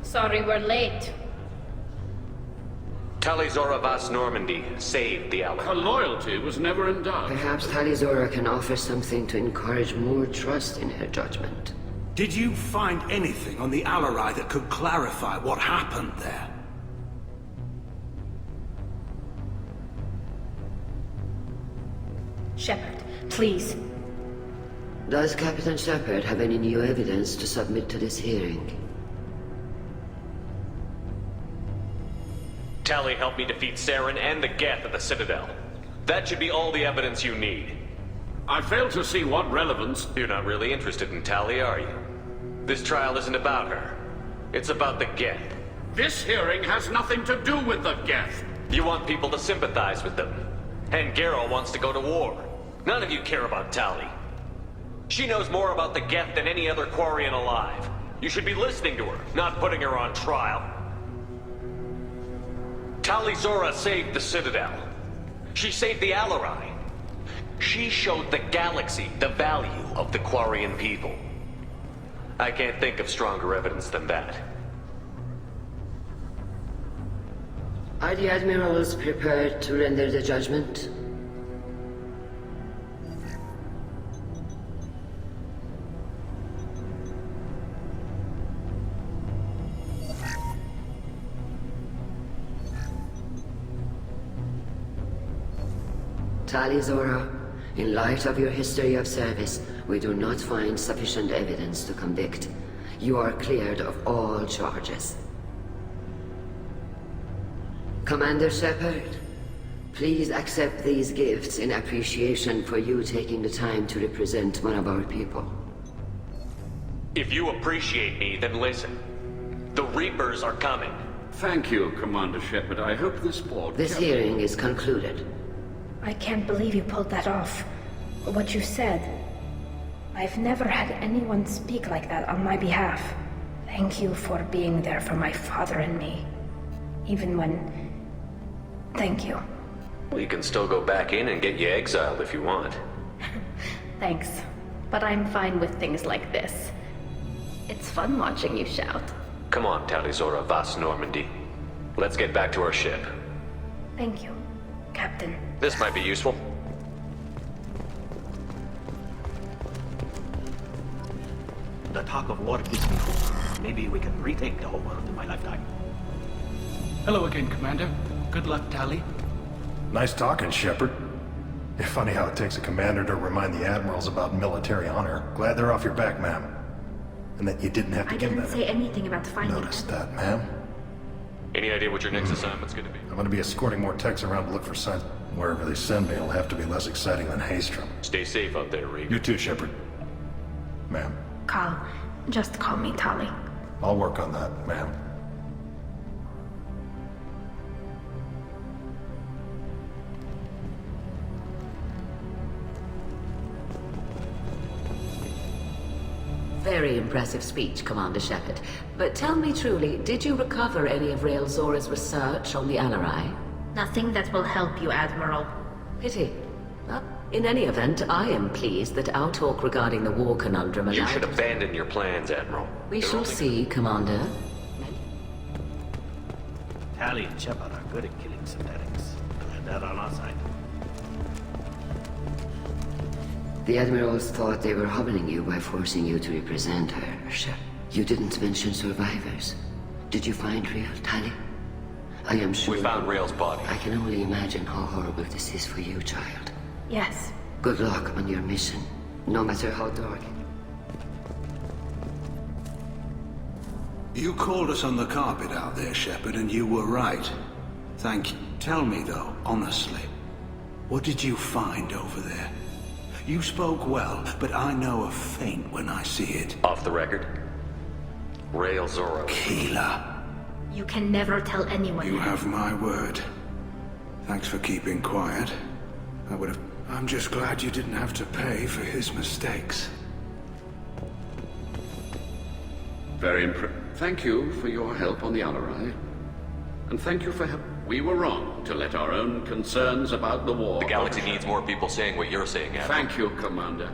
Speaker 1: Sorry we're late.
Speaker 5: Tali Zora Vas Normandy saved the Allies.
Speaker 9: Her loyalty was never in doubt.
Speaker 8: Perhaps Tali Zora can offer something to encourage more trust in her judgment.
Speaker 7: Did you find anything on the Alarai that could clarify what happened there?
Speaker 1: Shepard, please.
Speaker 8: Does Captain Shepard have any new evidence to submit to this hearing?
Speaker 5: Tali helped me defeat Saren and the Geth at the Citadel. That should be all the evidence you need.
Speaker 9: I fail to see what relevance...
Speaker 5: You're not really interested in Tali, are you? This trial isn't about her. It's about the Geth.
Speaker 9: This hearing has nothing to do with the Geth.
Speaker 5: You want people to sympathize with them. And Geralt wants to go to war. None of you care about Tali. She knows more about the Geth than any other Quarian alive. You should be listening to her, not putting her on trial. Tali Zora saved the Citadel. She saved the Alarai. She showed the galaxy the value of the Quarian people. I can't think of stronger evidence than that.
Speaker 8: Are the Admirals prepared to render the judgment? Tali Zora, in light of your history of service, we do not find sufficient evidence to convict. You are cleared of all charges. Commander Shepard, please accept these gifts in appreciation for you taking the time to represent one of our people.
Speaker 5: If you appreciate me, then listen. The Reapers are coming.
Speaker 9: Thank you, Commander Shepard. I hope this board...
Speaker 8: This hearing is concluded.
Speaker 1: I can't believe you pulled that off. What you said. I've never had anyone speak like that on my behalf. Thank you for being there for my father and me. Even when... Thank you.
Speaker 5: We can still go back in and get you exiled if you want.
Speaker 1: Thanks. But I'm fine with things like this. It's fun watching you shout.
Speaker 5: Come on, Tali Zora Vas Normandy. Let's get back to our ship.
Speaker 1: Thank you, Captain.
Speaker 5: This might be useful.
Speaker 10: The talk of war gives me hope. Maybe we can retake the whole world in my lifetime.
Speaker 11: Hello again, Commander. Good luck, Tali.
Speaker 12: Nice talking, Shepard. It's funny how it takes a commander to remind the admirals about military honor. Glad they're off your back, ma'am. And that you didn't have to
Speaker 1: I
Speaker 12: give
Speaker 1: didn't
Speaker 12: them
Speaker 1: say anything about finding
Speaker 12: Noticed that, ma'am.
Speaker 5: Any idea what your next assignment's gonna be?
Speaker 12: I'm gonna be escorting more techs around to look for signs. Wherever they send me, it'll have to be less exciting than Haystrom.
Speaker 5: Stay safe out there, Reed.
Speaker 12: You too, Shepard. Ma'am.
Speaker 1: Carl, just call me Tali.
Speaker 12: I'll work on that, ma'am.
Speaker 8: Very impressive speech, Commander Shepard. But tell me truly, did you recover any of Rael Zora's research on the Alarai?
Speaker 1: Nothing that will help you, Admiral.
Speaker 8: Pity. Well, in any event, I am pleased that our talk regarding the war conundrum
Speaker 5: You
Speaker 8: allowed...
Speaker 5: should abandon your plans, Admiral.
Speaker 8: We
Speaker 5: They're
Speaker 8: shall
Speaker 5: only-
Speaker 8: see, Commander.
Speaker 10: Tali and Shepard are good at killing synthetics. Glad they're on our side.
Speaker 8: The Admirals thought they were humbling you by forcing you to represent her. You didn't mention survivors. Did you find Rael, Tali? I am sure...
Speaker 5: We found Rael's body.
Speaker 8: I can only imagine how horrible this is for you, child.
Speaker 1: Yes.
Speaker 8: Good luck on your mission, no matter how dark.
Speaker 7: You called us on the carpet out there, Shepard, and you were right. Thank you. Tell me, though, honestly, what did you find over there? You spoke well, but I know a feint when I see it.
Speaker 5: Off the record. Rael Zora.
Speaker 7: Keeler.
Speaker 1: You can never tell anyone.
Speaker 7: You have my word. Thanks for keeping quiet. I would have... I'm just glad you didn't have to pay for his mistakes.
Speaker 9: Thank you for your help on the Alarai. And thank you for help. We were wrong to let our own concerns about the war...
Speaker 5: The galaxy needs more people saying what you're saying, Admiral.
Speaker 9: Thank you, Commander.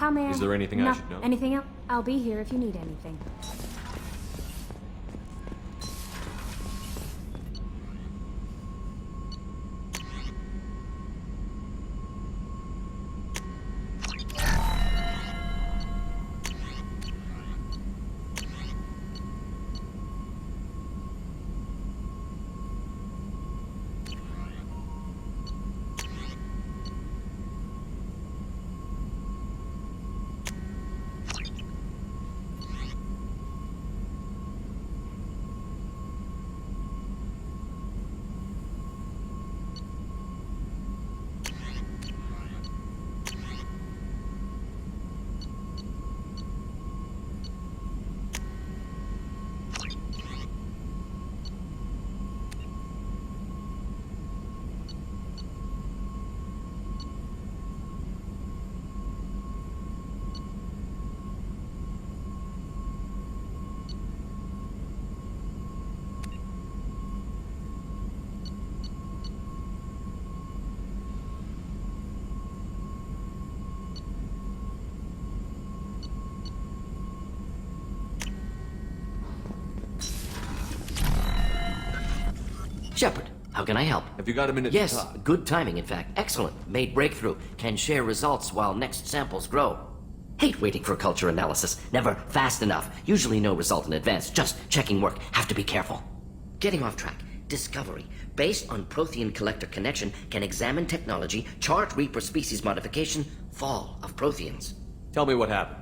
Speaker 13: How may I...
Speaker 2: Is there anything I should know?
Speaker 13: Anything else? I'll be here if you need anything.
Speaker 14: Shepard, how can I help?
Speaker 2: Have you got a minute
Speaker 14: Yes,
Speaker 2: to talk?
Speaker 14: good timing, in fact. Excellent. Made breakthrough. Can share results while next samples grow. Hate waiting for culture analysis. Never fast enough. Usually no result in advance. Just checking work. Have to be careful. Getting off track. Discovery. Based on Prothean collector connection, can examine technology, chart Reaper species modification, fall of Protheans.
Speaker 2: Tell me what happened.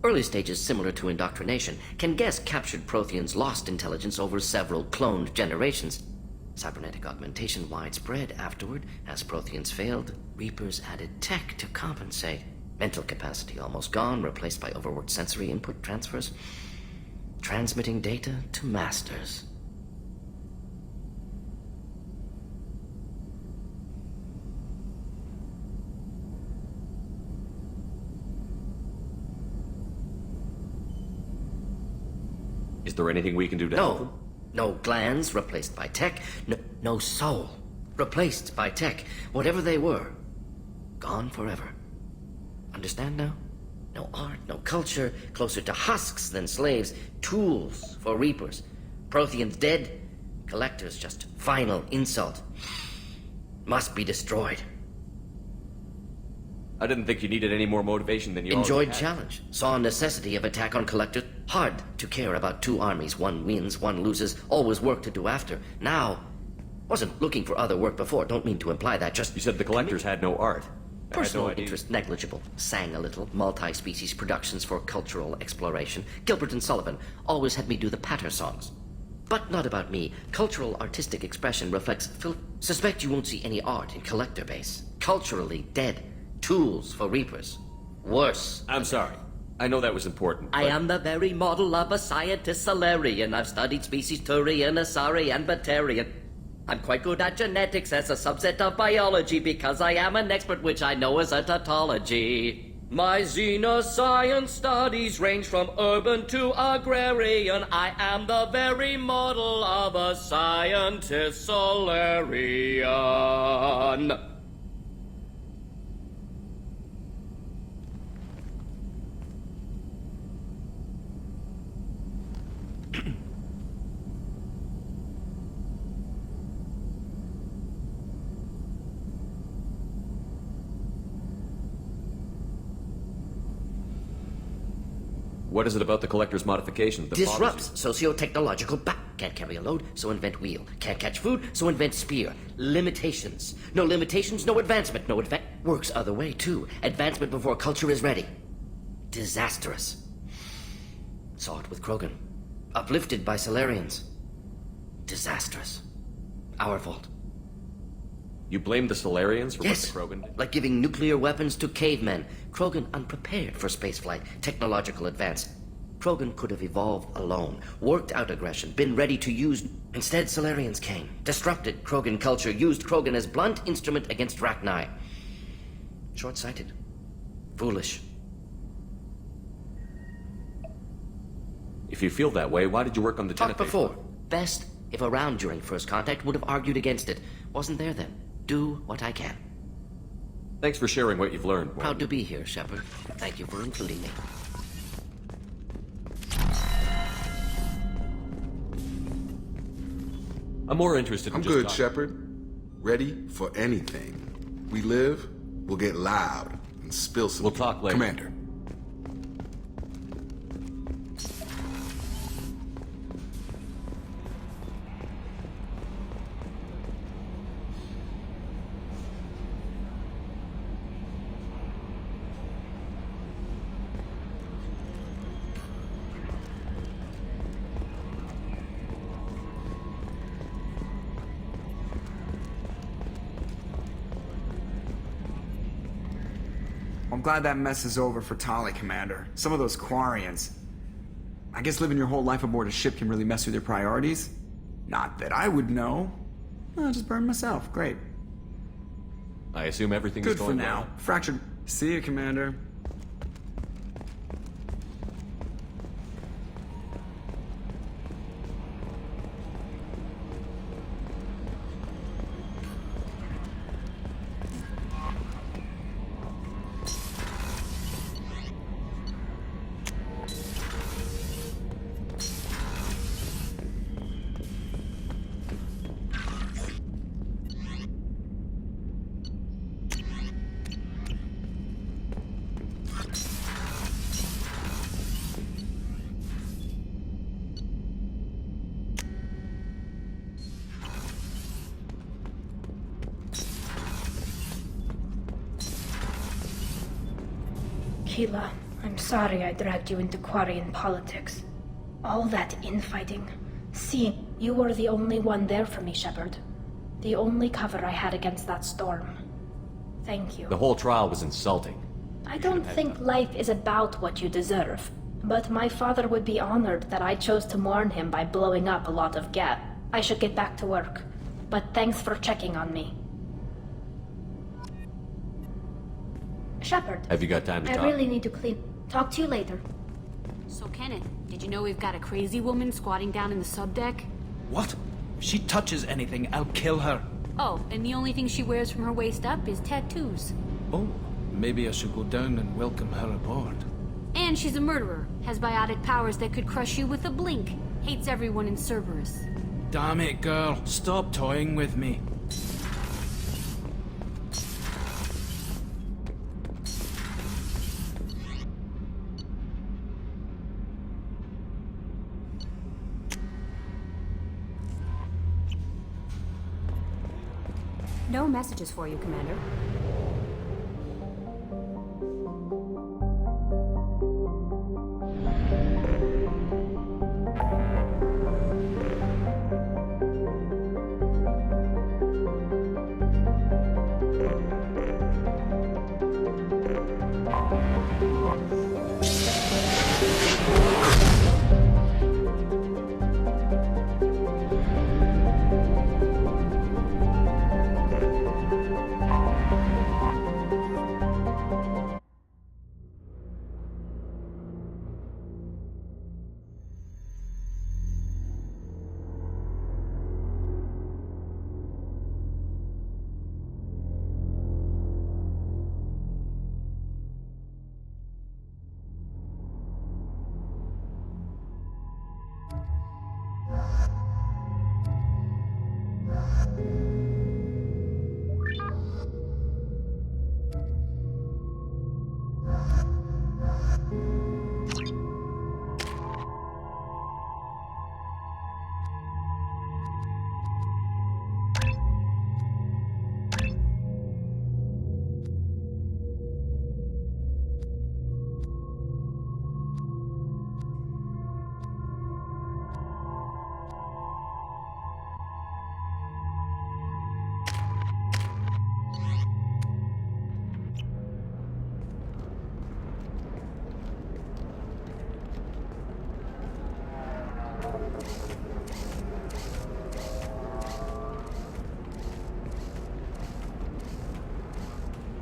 Speaker 14: Early stages similar to indoctrination. Can guess captured Protheans lost intelligence over several cloned generations. Cybernetic augmentation widespread afterward. As Protheans failed, Reapers added tech to compensate. Mental capacity almost gone, replaced by overworked sensory input transfers. Transmitting data to masters.
Speaker 2: Is there anything we can do to help them?
Speaker 14: No glands replaced by tech. No soul replaced by tech. Whatever they were, gone forever. Understand now? No art, no culture, closer to husks than slaves, tools for Reapers. Protheans dead, collectors just final insult. Must be destroyed.
Speaker 2: I didn't think you needed any more motivation than you
Speaker 14: Enjoyed
Speaker 2: already had.
Speaker 14: challenge. Saw necessity of attack on collectors. Hard to care about two armies. One wins, one loses. Always work to do after. Now, wasn't looking for other work before. Don't mean to imply that. Just
Speaker 5: you said the collectors had no art.
Speaker 14: Personal interest negligible. Sang a little. Multi-species productions for cultural exploration. Gilbert and Sullivan always had me do the patter songs. But not about me. Cultural artistic expression reflects Suspect you won't see any art in collector base. Culturally dead. Tools for reapers. Worse.
Speaker 5: I'm sorry. I know that was important.
Speaker 14: I am the very model of a scientist Solarian. I've studied species Turian, Asari, and Batarian. I'm quite good at genetics as a subset of biology because I am an expert, which I know is a tautology. My xenoscience studies range from urban to agrarian. I am the very model of a scientist Solarian.
Speaker 5: What is it about the collector's modifications that
Speaker 14: Disrupts socio-technological Can't carry a load, so invent wheel. Can't catch food, so invent spear. Limitations. No limitations, no advancement. No works other way, too. Advancement before culture is ready. Disastrous. Saw it with Krogan. Uplifted by Solarians. Disastrous. Our fault.
Speaker 5: You blame the Solarians for what the Krogan did?
Speaker 14: Like giving nuclear weapons to cavemen. Krogan unprepared for spaceflight, technological advance. Krogan could have evolved alone, worked out aggression, been ready to use... Instead, Solarians came, disrupted Krogan culture, used Krogan as blunt instrument against Rachni. Short-sighted. Foolish.
Speaker 5: If you feel that way, why did you work on the
Speaker 14: Talked before. Best, if around during first contact, would have argued against it. Wasn't there then. Do what I can.
Speaker 5: Thanks for sharing what you've learned.
Speaker 14: Proud to be here, Shepard. Thank you for including me.
Speaker 5: I'm more interested in
Speaker 15: I'm
Speaker 5: just
Speaker 15: good,
Speaker 5: talking.
Speaker 15: Shepard. Ready for anything. We live, we'll get loud and spill some...
Speaker 5: We'll talk later.
Speaker 15: Commander.
Speaker 16: I'm glad that mess is over for Tali, Commander. Some of those Quarians. I guess living your whole life aboard a ship can really mess with your priorities. Not that I would know. I'll just burn myself. Great.
Speaker 5: I assume everything's
Speaker 16: Good
Speaker 5: going
Speaker 16: for now.
Speaker 5: well.
Speaker 16: Fractured. See you, Commander.
Speaker 1: Keela, I'm sorry I dragged you into Quarian politics. All that infighting. Seeing you were the only one there for me, Shepard. The only cover I had against that storm. Thank you.
Speaker 5: The whole trial was insulting.
Speaker 1: I don't think life is about what you deserve, but my father would be honored that I chose to mourn him by blowing up a lot of gas. I should get back to work, but thanks for checking on me. Shepard.
Speaker 5: Have you got time to
Speaker 1: I
Speaker 5: talk?
Speaker 1: really need to clean. Talk to you later.
Speaker 17: So, Kenneth, did you know we've got a crazy woman squatting down in the subdeck?
Speaker 11: What? If she touches anything, I'll kill her.
Speaker 17: Oh, and the only thing she wears from her waist up is tattoos.
Speaker 11: Oh, maybe I should go down and welcome her aboard.
Speaker 17: And she's a murderer, has biotic powers that could crush you with a blink, hates everyone in Cerberus.
Speaker 11: Damn it, girl. Stop toying with me.
Speaker 13: No messages for you, Commander.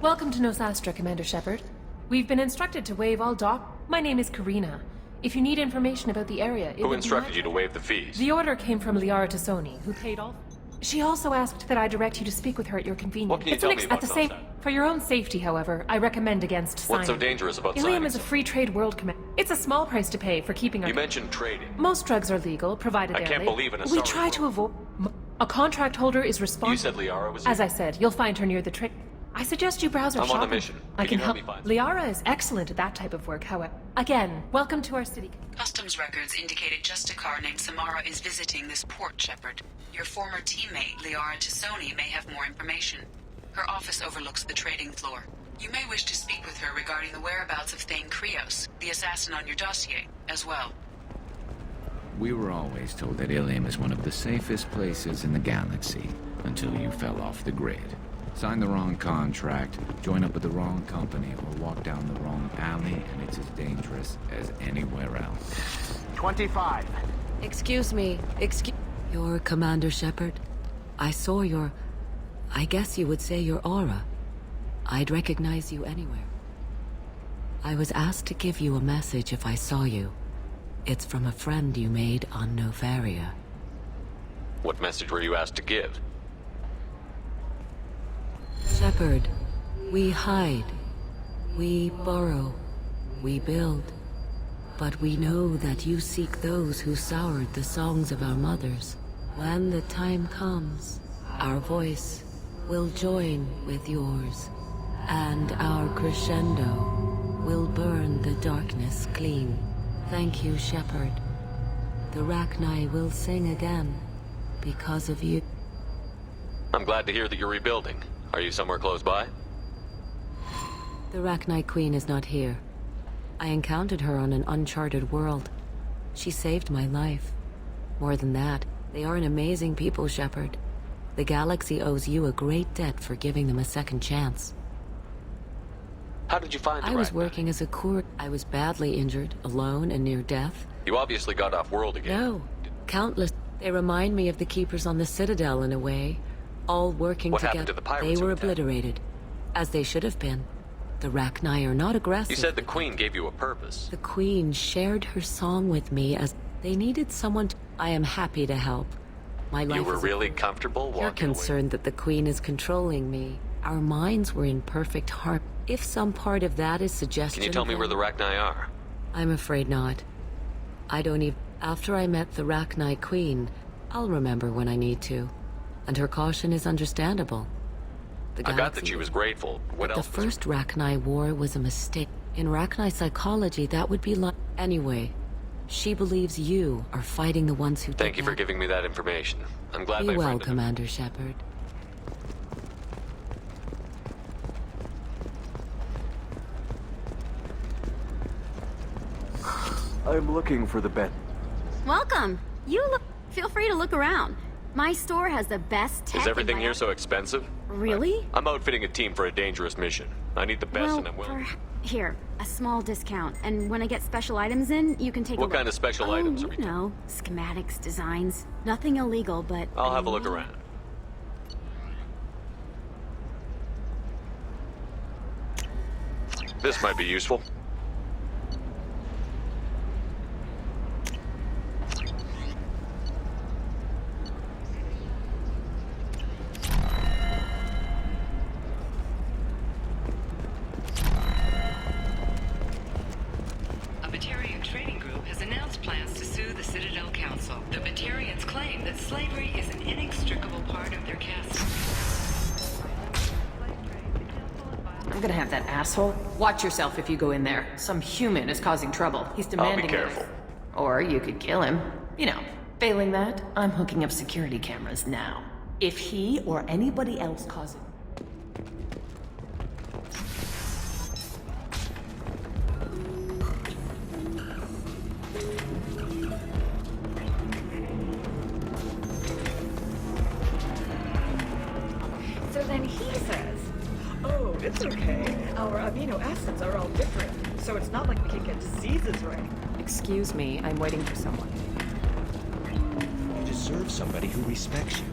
Speaker 18: Welcome to Nosastra, Commander Shepard. We've been instructed to waive all dock. My name is Karina. If you need information about the area,
Speaker 5: Who instructed you to waive the fees?
Speaker 18: The order came from Liara Tassoni, who paid all. She also asked that I direct you to speak with her at your convenience.
Speaker 5: What can you tell me about Nosastra?
Speaker 18: For your own safety, however, I recommend against signing.
Speaker 5: What's so dangerous about
Speaker 18: Ilium
Speaker 5: signing?
Speaker 18: is a free trade world command. It's a small price to pay for keeping our.
Speaker 5: You mentioned trading.
Speaker 18: Most drugs are legal, provided
Speaker 5: I
Speaker 18: they're
Speaker 5: can't
Speaker 18: legal.
Speaker 5: believe in a
Speaker 18: We
Speaker 5: sorry
Speaker 18: try to avoid. A contract holder is responsible.
Speaker 5: You said Liara was
Speaker 18: As
Speaker 5: here?
Speaker 18: I said, you'll find her near the trade. I suggest you browse her
Speaker 5: I'm
Speaker 18: shopping.
Speaker 5: on a mission.
Speaker 18: I
Speaker 5: Can
Speaker 18: can
Speaker 5: you help
Speaker 18: help.
Speaker 5: me find
Speaker 18: Liara is excellent at that type of work, however. Again, welcome to our city.
Speaker 19: Customs records indicated just a car named Samara is visiting this port, Shepard. Your former teammate, Liara Tassoni, may have more information. Her office overlooks the trading floor. You may wish to speak with her regarding the whereabouts of Thane Krios, the assassin on your dossier, as well.
Speaker 20: We were always told that Ilium is one of the safest places in the galaxy, until you fell off the grid. Sign the wrong contract, join up with the wrong company, or walk down the wrong alley, and it's as dangerous as anywhere else.
Speaker 10: 25.
Speaker 21: Excuse me. You're Commander Shepard? I saw your... I guess you would say your aura. I'd recognize you anywhere. I was asked to give you a message if I saw you. It's from a friend you made on Novaria.
Speaker 5: What message were you asked to give?
Speaker 21: Shepard, we hide. We burrow. We build. But we know that you seek those who soured the songs of our mothers. When the time comes, our voice will join with yours, and our crescendo will burn the darkness clean. Thank you, Shepard. The Rachni will sing again because of you.
Speaker 5: I'm glad to hear that you're rebuilding. Are you somewhere close by?
Speaker 21: The Rachni Queen is not here. I encountered her on an uncharted world. She saved my life. More than that, they are an amazing people, Shepard. The galaxy owes you a great debt for giving them a second chance.
Speaker 5: How did you find the
Speaker 21: I was
Speaker 5: Rachni?
Speaker 21: working as a courier. I was badly injured, alone and near death.
Speaker 5: You obviously got off world again.
Speaker 21: No, countless. They remind me of the Keepers on the Citadel in a way. All working
Speaker 5: What
Speaker 21: together.
Speaker 5: happened to the pirates
Speaker 21: They
Speaker 5: who
Speaker 21: were
Speaker 5: attacked?
Speaker 21: obliterated, as they should have been. The Rachni are not aggressive.
Speaker 5: You said the Queen gave you a purpose.
Speaker 21: The Queen shared her song with me as they needed someone to... I am happy to help. My life
Speaker 5: You were
Speaker 21: is
Speaker 5: really comfortable
Speaker 21: You're
Speaker 5: walking away?
Speaker 21: concerned that the Queen is controlling me. Our minds were in perfect harmony. If some part of that is suggestion...
Speaker 5: Can you tell me where the Rachni are?
Speaker 21: I'm afraid not. I don't even... After I met the Rachni Queen, I'll remember when I need to. And her caution is understandable. The
Speaker 5: I got that she was grateful. What
Speaker 21: the
Speaker 5: else?
Speaker 21: first Rachni war was a mistake. In Rachni psychology, that would be like... Anyway, she believes you are fighting the ones who...
Speaker 5: Thank you for giving me that information. I'm glad
Speaker 21: Be
Speaker 5: my
Speaker 21: well,
Speaker 5: friend...
Speaker 21: Commander Shepard.
Speaker 6: I'm looking for the bed.
Speaker 22: Welcome. Feel free to look around. My store has the best tech.
Speaker 5: Is everything
Speaker 22: and
Speaker 5: here so expensive?
Speaker 22: Really?
Speaker 5: I'm outfitting a team for a dangerous mission. I need the best
Speaker 22: Well,
Speaker 5: and I'm willing.
Speaker 22: Here, a small discount, and when I get special items in, you can take a
Speaker 5: What
Speaker 22: look.
Speaker 5: kind of special items are we
Speaker 22: you know, schematics, designs. Nothing illegal, but...
Speaker 5: I'll have a look around. This might be useful.
Speaker 19: A Batarian trading group has announced plans to sue the Citadel Council. The Batarians claim that slavery is an inextricable part of their caste.
Speaker 18: I'm gonna have that asshole. Watch yourself if you go in there. Some human is causing trouble. He's demanding.
Speaker 5: I'll be careful.
Speaker 18: Or you could kill him. You know, failing that, I'm hooking up security cameras now. If he or anybody else causes...
Speaker 23: So then he says, oh, it's okay. Our amino acids are all different, so it's not like we can get diseases right.
Speaker 18: Excuse me, I'm waiting for someone.
Speaker 10: You deserve somebody who respects you.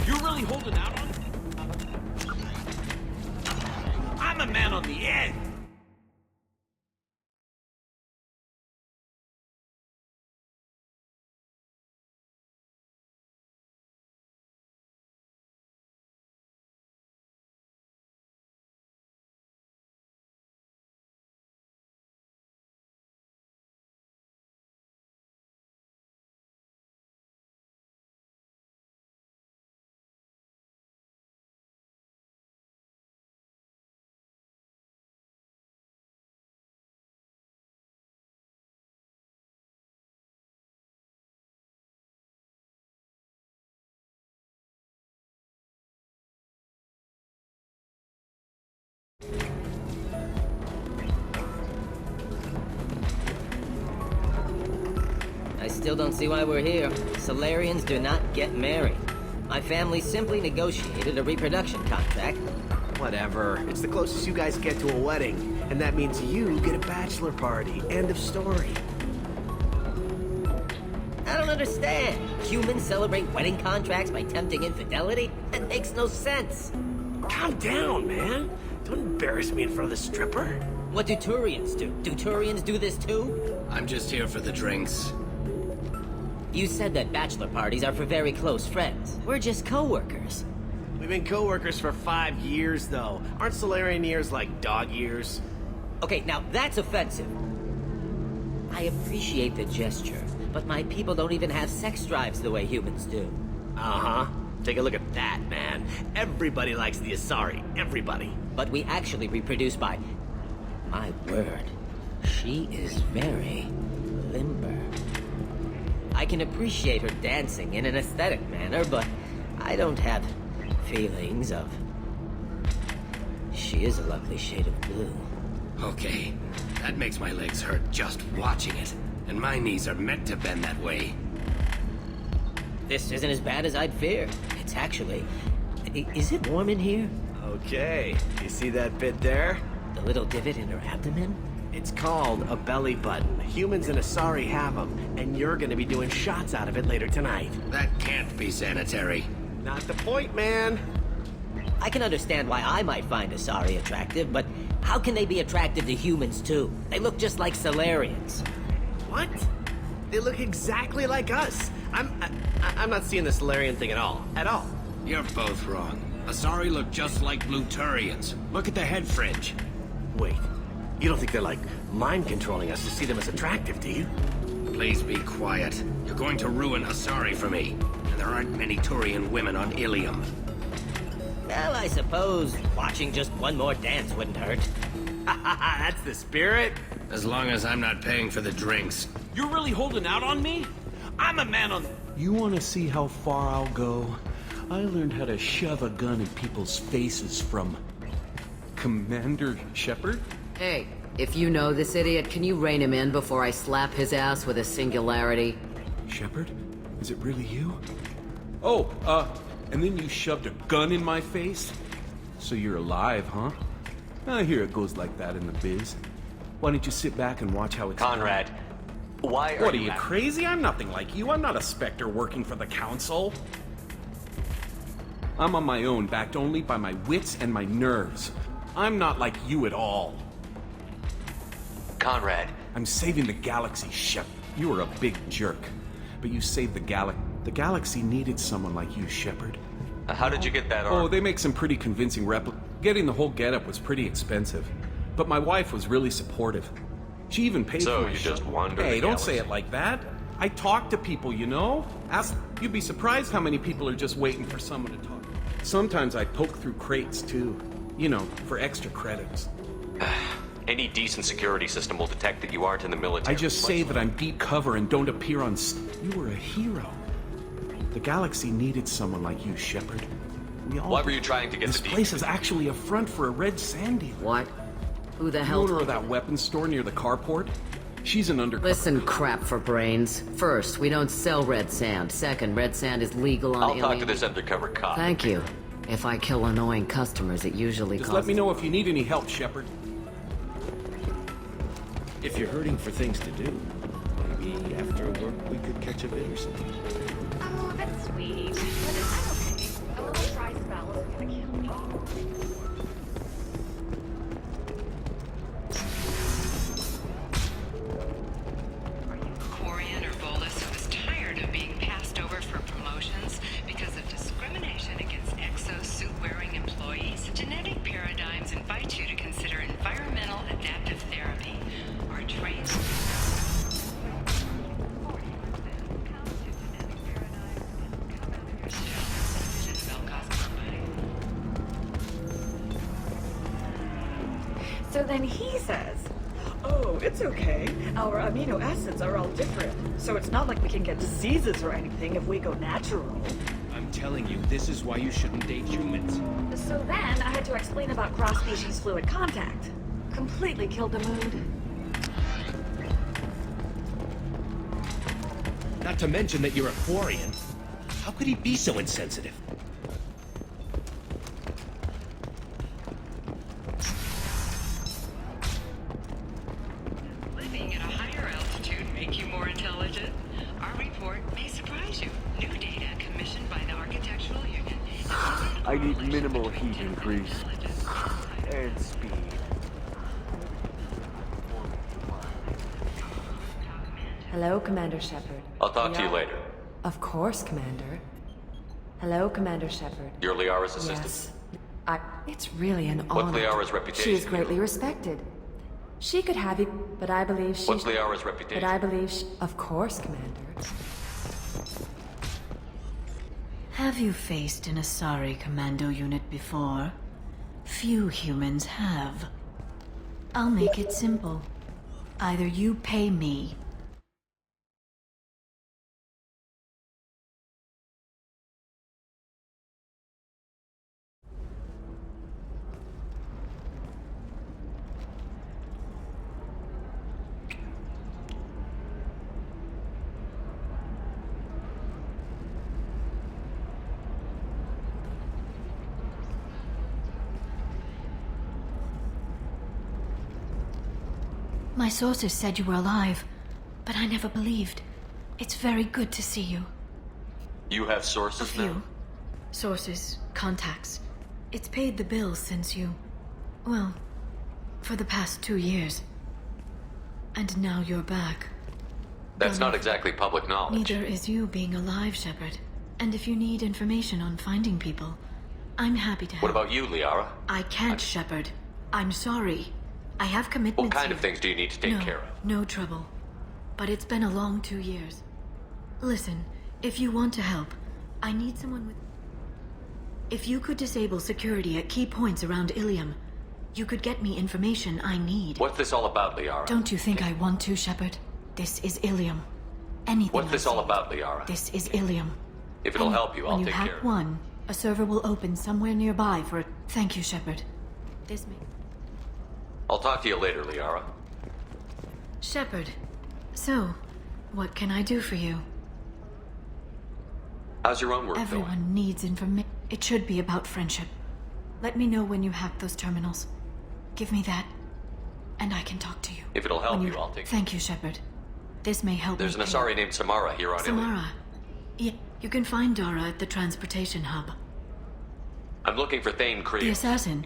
Speaker 10: You're really holding out on me? I'm a man on the edge.
Speaker 14: I still don't see why we're here. Solarians do not get married. My family simply negotiated a reproduction contract.
Speaker 10: Whatever. It's the closest you guys get to a wedding. And that means you get a bachelor party. End of story.
Speaker 14: I don't understand. Humans celebrate wedding contracts by tempting infidelity? That makes no sense.
Speaker 10: Calm down, man. Don't embarrass me in front of the stripper.
Speaker 14: What do Turians do? Do Turians do this too?
Speaker 24: I'm just here for the drinks.
Speaker 14: You said that bachelor parties are for very close friends. We're just co-workers.
Speaker 10: We've been co-workers for 5 years, though. Aren't Solarian years like dog years?
Speaker 14: Okay, now that's offensive. I appreciate the gesture, but my people don't even have sex drives the way humans do.
Speaker 10: Uh-huh. Take a look at that, man. Everybody likes the Asari. Everybody.
Speaker 14: But we actually reproduce by... My word. She is very limber. I can appreciate her dancing in an aesthetic manner, but I don't have feelings of... She is a lovely shade of blue.
Speaker 24: Okay, that makes my legs hurt just watching it. And my knees are meant to bend that way.
Speaker 14: This isn't as bad as I'd feared. It's actually... Is it warm in here?
Speaker 10: Okay. You see that bit there?
Speaker 14: The little divot in her abdomen?
Speaker 10: It's called a belly button. Humans and Asari have them, and you're gonna be doing shots out of it later tonight.
Speaker 24: That can't be sanitary.
Speaker 10: Not the point, man.
Speaker 14: I can understand why I might find Asari attractive, but how can they be attractive to humans too? They look just like Solarians.
Speaker 10: What? They look exactly like us. I'm not seeing the Solarian thing at all. At all.
Speaker 24: You're both wrong. Asari look just like Blue Turians. Look at the head fringe.
Speaker 10: Wait. You don't think they're, like, mind-controlling us to see them as attractive, do you?
Speaker 24: Please be quiet. You're going to ruin Asari for me. And there aren't many Turian women on Ilium.
Speaker 14: Well, I suppose watching just one more dance wouldn't hurt.
Speaker 10: That's the spirit.
Speaker 24: As long as I'm not paying for the drinks.
Speaker 10: You're really holding out on me? I'm a man on...
Speaker 6: You want to see how far I'll go? I learned how to shove a gun in people's faces from... Commander Shepard?
Speaker 14: Hey,
Speaker 21: if you know this idiot, can you rein him in before I slap his ass with a singularity?
Speaker 6: Shepard? Is it really you? Oh, and then you shoved a gun in my face? So you're alive, huh? I hear it goes like that in the biz. Why don't you sit back and watch how it's
Speaker 5: Conrad, why are
Speaker 6: What are
Speaker 5: you
Speaker 6: you crazy? I'm nothing like you. I'm not a Spectre working for the Council. I'm on my own, backed only by my wits and my nerves. I'm not like you at all.
Speaker 5: Conrad.
Speaker 6: I'm saving the galaxy, Shep. You were a big jerk. But you saved the galaxy. The galaxy needed someone like you, Shepard.
Speaker 5: How did you get that arm?
Speaker 6: Oh, they make some pretty convincing Getting the whole getup was pretty expensive. But my wife was really supportive. She even paid for my
Speaker 5: So you just wandered
Speaker 6: Hey,
Speaker 5: the
Speaker 6: don't
Speaker 5: galaxy.
Speaker 6: say it like that. I talk to people, you know? You'd be surprised how many people are just waiting for someone to talk. Sometimes I poke through crates, too. You know, for extra credits.
Speaker 5: Any decent security system will detect that you aren't in the military.
Speaker 6: I just say that I'm deep cover and don't appear on... You were a hero. The galaxy needed someone like you, Shepard. We all...
Speaker 5: Why were you trying to get
Speaker 6: This
Speaker 5: the
Speaker 6: place is actually a front for a red sand dealer.
Speaker 21: What? Who the
Speaker 6: The
Speaker 21: hell...
Speaker 6: owner of that weapons store near the carport? She's an undercover...
Speaker 21: Listen, crap for brains. First, we don't sell red sand. Second, red sand is legal on
Speaker 5: I'll talk to
Speaker 21: alien...
Speaker 5: this undercover cop.
Speaker 21: Thank you. If I kill annoying customers, it usually
Speaker 6: Just
Speaker 21: costs...
Speaker 6: let me know if you need any help, Shepard.
Speaker 24: If you're hurting for things to do, maybe after work we could catch a bit or something.
Speaker 23: Oh, that's sweet. But I'm okay. A little dry spell isn't gonna kill me.
Speaker 19: Quarian or Volus who is tired of being passed over for promotions because of discrimination against exosuit-wearing employees, genetic paradigms invite you to consider environmental adaptive therapy or train...
Speaker 23: So then he says, oh, it's okay. Our amino acids are all different. So it's not like we can get diseases or anything if we go natural.
Speaker 24: I'm telling you, this is why you shouldn't date humans.
Speaker 23: So then I had to explain about cross-species fluid contact. Completely killed the mood.
Speaker 24: Not to mention that you're a Quarian. How could he be so insensitive?
Speaker 19: Living at a higher altitude make you more intelligent? Our report may surprise you. New data commissioned by the Architectural Union.
Speaker 3: I need minimal heat increase. And speed.
Speaker 4: Hello, Commander Shepard.
Speaker 5: I'll talk to you later.
Speaker 4: Of course, Commander. Hello, Commander Shepard.
Speaker 5: You're Liara's assistant?
Speaker 4: Yes. It's really an honor.
Speaker 5: What's Liara's reputation?
Speaker 4: She is greatly respected. She could have you, but I believe she...
Speaker 5: What's Liara's reputation?
Speaker 4: But I believe she... Of course, Commander.
Speaker 8: Have you faced an Asari commando unit before? Few humans have. I'll make it simple. Either you pay me... My sources said you were alive, but I never believed. It's very good to see you.
Speaker 5: You have sources
Speaker 8: A few.
Speaker 5: now?
Speaker 8: Sources, contacts. It's paid the bills since you... Well, for the past 2 years. And now you're back.
Speaker 5: That's not exactly public knowledge.
Speaker 8: Neither is you being alive, Shepard. And if you need information on finding people, I'm happy to help.
Speaker 5: What about you, Liara?
Speaker 8: I can't, Shepard. I'm sorry. I have commitments.
Speaker 5: What kind
Speaker 8: here.
Speaker 5: of things do you need to take care of?
Speaker 8: No trouble. But it's been a long 2 years. Listen, if you want to help, I need someone with... If you could disable security at key points around Ilium, you could get me information I need.
Speaker 5: What's this all about, Liara?
Speaker 8: Don't you think I want to, Shepard? This is Ilium. Anything
Speaker 5: What's this all about, Liara?
Speaker 8: This is Ilium.
Speaker 5: If it'll help you, I'll
Speaker 8: When
Speaker 5: take
Speaker 8: you
Speaker 5: care
Speaker 8: hack
Speaker 5: of it.
Speaker 8: one, a server will open somewhere nearby for... Thank you, Shepard. This may...
Speaker 5: I'll talk to you later, Liara.
Speaker 8: Shepard, so, what can I do for you?
Speaker 5: How's your own work going?
Speaker 8: Everyone needs information. It should be about friendship. Let me know when you hack those terminals. Give me that, and I can talk to you.
Speaker 5: If it'll help you, I'll take it.
Speaker 8: Thank you, Shepard. This may help
Speaker 5: There's
Speaker 8: me
Speaker 5: an Asari named Samara here on Ilium.
Speaker 8: Samara. Yeah, you can find Dara at the transportation hub.
Speaker 5: I'm looking for Thane Creel.
Speaker 8: The assassin.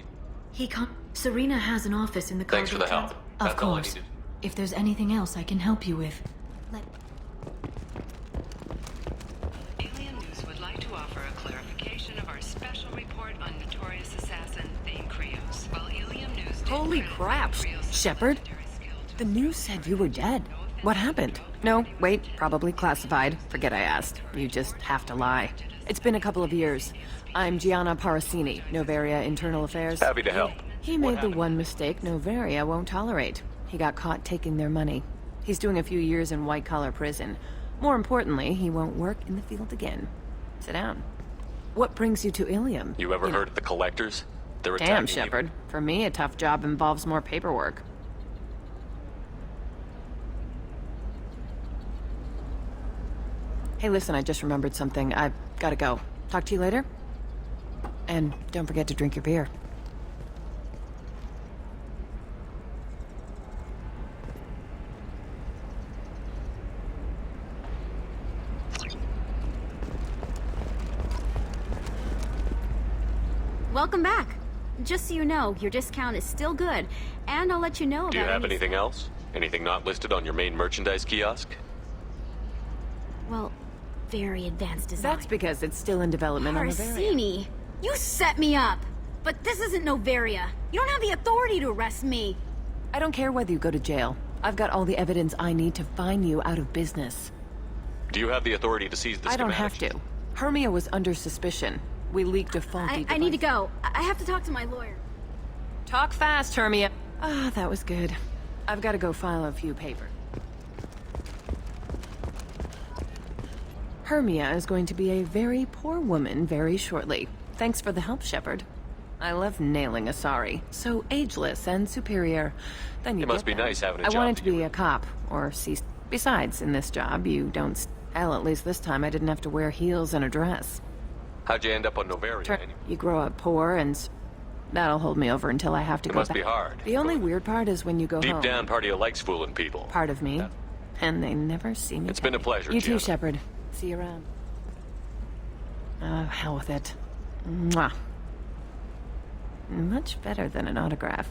Speaker 8: He can't... Serena has an office in the cargo
Speaker 5: Thanks for the help.
Speaker 8: Of
Speaker 5: That's all I
Speaker 8: course.
Speaker 5: needed.
Speaker 8: If there's anything else I can help you with.
Speaker 19: Alien News would like to offer a clarification of our special report on notorious assassin Thane Krios. While Ilium News did
Speaker 18: Holy crap, Shepard. The news said you were dead. What happened? No, wait, probably classified. Forget I asked. You just have to lie. It's been a couple of years. I'm Gianna Parasini, Novaria Internal Affairs.
Speaker 5: Happy to help.
Speaker 18: He made the one mistake Novaria won't tolerate. He got caught taking their money. He's doing a few years in white-collar prison. More importantly, he won't work in the field again. Sit down. What brings you to Ilium?
Speaker 5: You ever heard of the Collectors? They're
Speaker 18: Damn,
Speaker 5: attacking
Speaker 18: Shepard. For me, a tough job involves more paperwork. Hey, listen, I just remembered something. I've gotta go. Talk to you later? And don't forget to drink your beer.
Speaker 22: Welcome back. Just so you know, your discount is still good, and I'll let you know about
Speaker 5: Do you have
Speaker 22: any-
Speaker 5: anything else? Anything not listed on your main merchandise kiosk?
Speaker 22: Well, very advanced design.
Speaker 18: That's because it's still in development on Novaria.
Speaker 22: Parasini, you set me up. But this isn't Novaria. You don't have the authority to arrest me.
Speaker 18: I don't care whether you go to jail. I've got all the evidence I need to find you out of business.
Speaker 5: Do you have the authority to seize the
Speaker 18: I don't
Speaker 5: schematics?
Speaker 18: have to. Hermia was under suspicion. We leaked a faulty
Speaker 22: I need to go. I have to talk to my lawyer.
Speaker 18: Talk fast, Hermia. Ah, that was good. I've got to go file a few papers. Hermia is going to be a very poor woman very shortly. Thanks for the help, Shepard. I love nailing Asari. So ageless and superior. Then you
Speaker 5: It must
Speaker 18: get
Speaker 5: be
Speaker 18: them.
Speaker 5: nice having a
Speaker 18: I
Speaker 5: job
Speaker 18: wanted
Speaker 5: to
Speaker 18: to be a cop, or see... Besides, in this job, you don't... Hell, at least this time I didn't have to wear heels and a dress.
Speaker 5: How'd you end up on Novaria? anyway?
Speaker 18: You grow up poor, and that'll hold me over until I have to
Speaker 5: It
Speaker 18: go
Speaker 5: must
Speaker 18: back.
Speaker 5: be hard.
Speaker 18: The only weird part is when you go
Speaker 5: Deep
Speaker 18: home.
Speaker 5: down, part of you likes fooling people.
Speaker 18: Part of me. And they never see me.
Speaker 5: It's been a pleasure,
Speaker 18: You too,
Speaker 5: Gianna.
Speaker 18: Shepard. See you around. Oh, hell with it. Mwah. Much better than an autograph.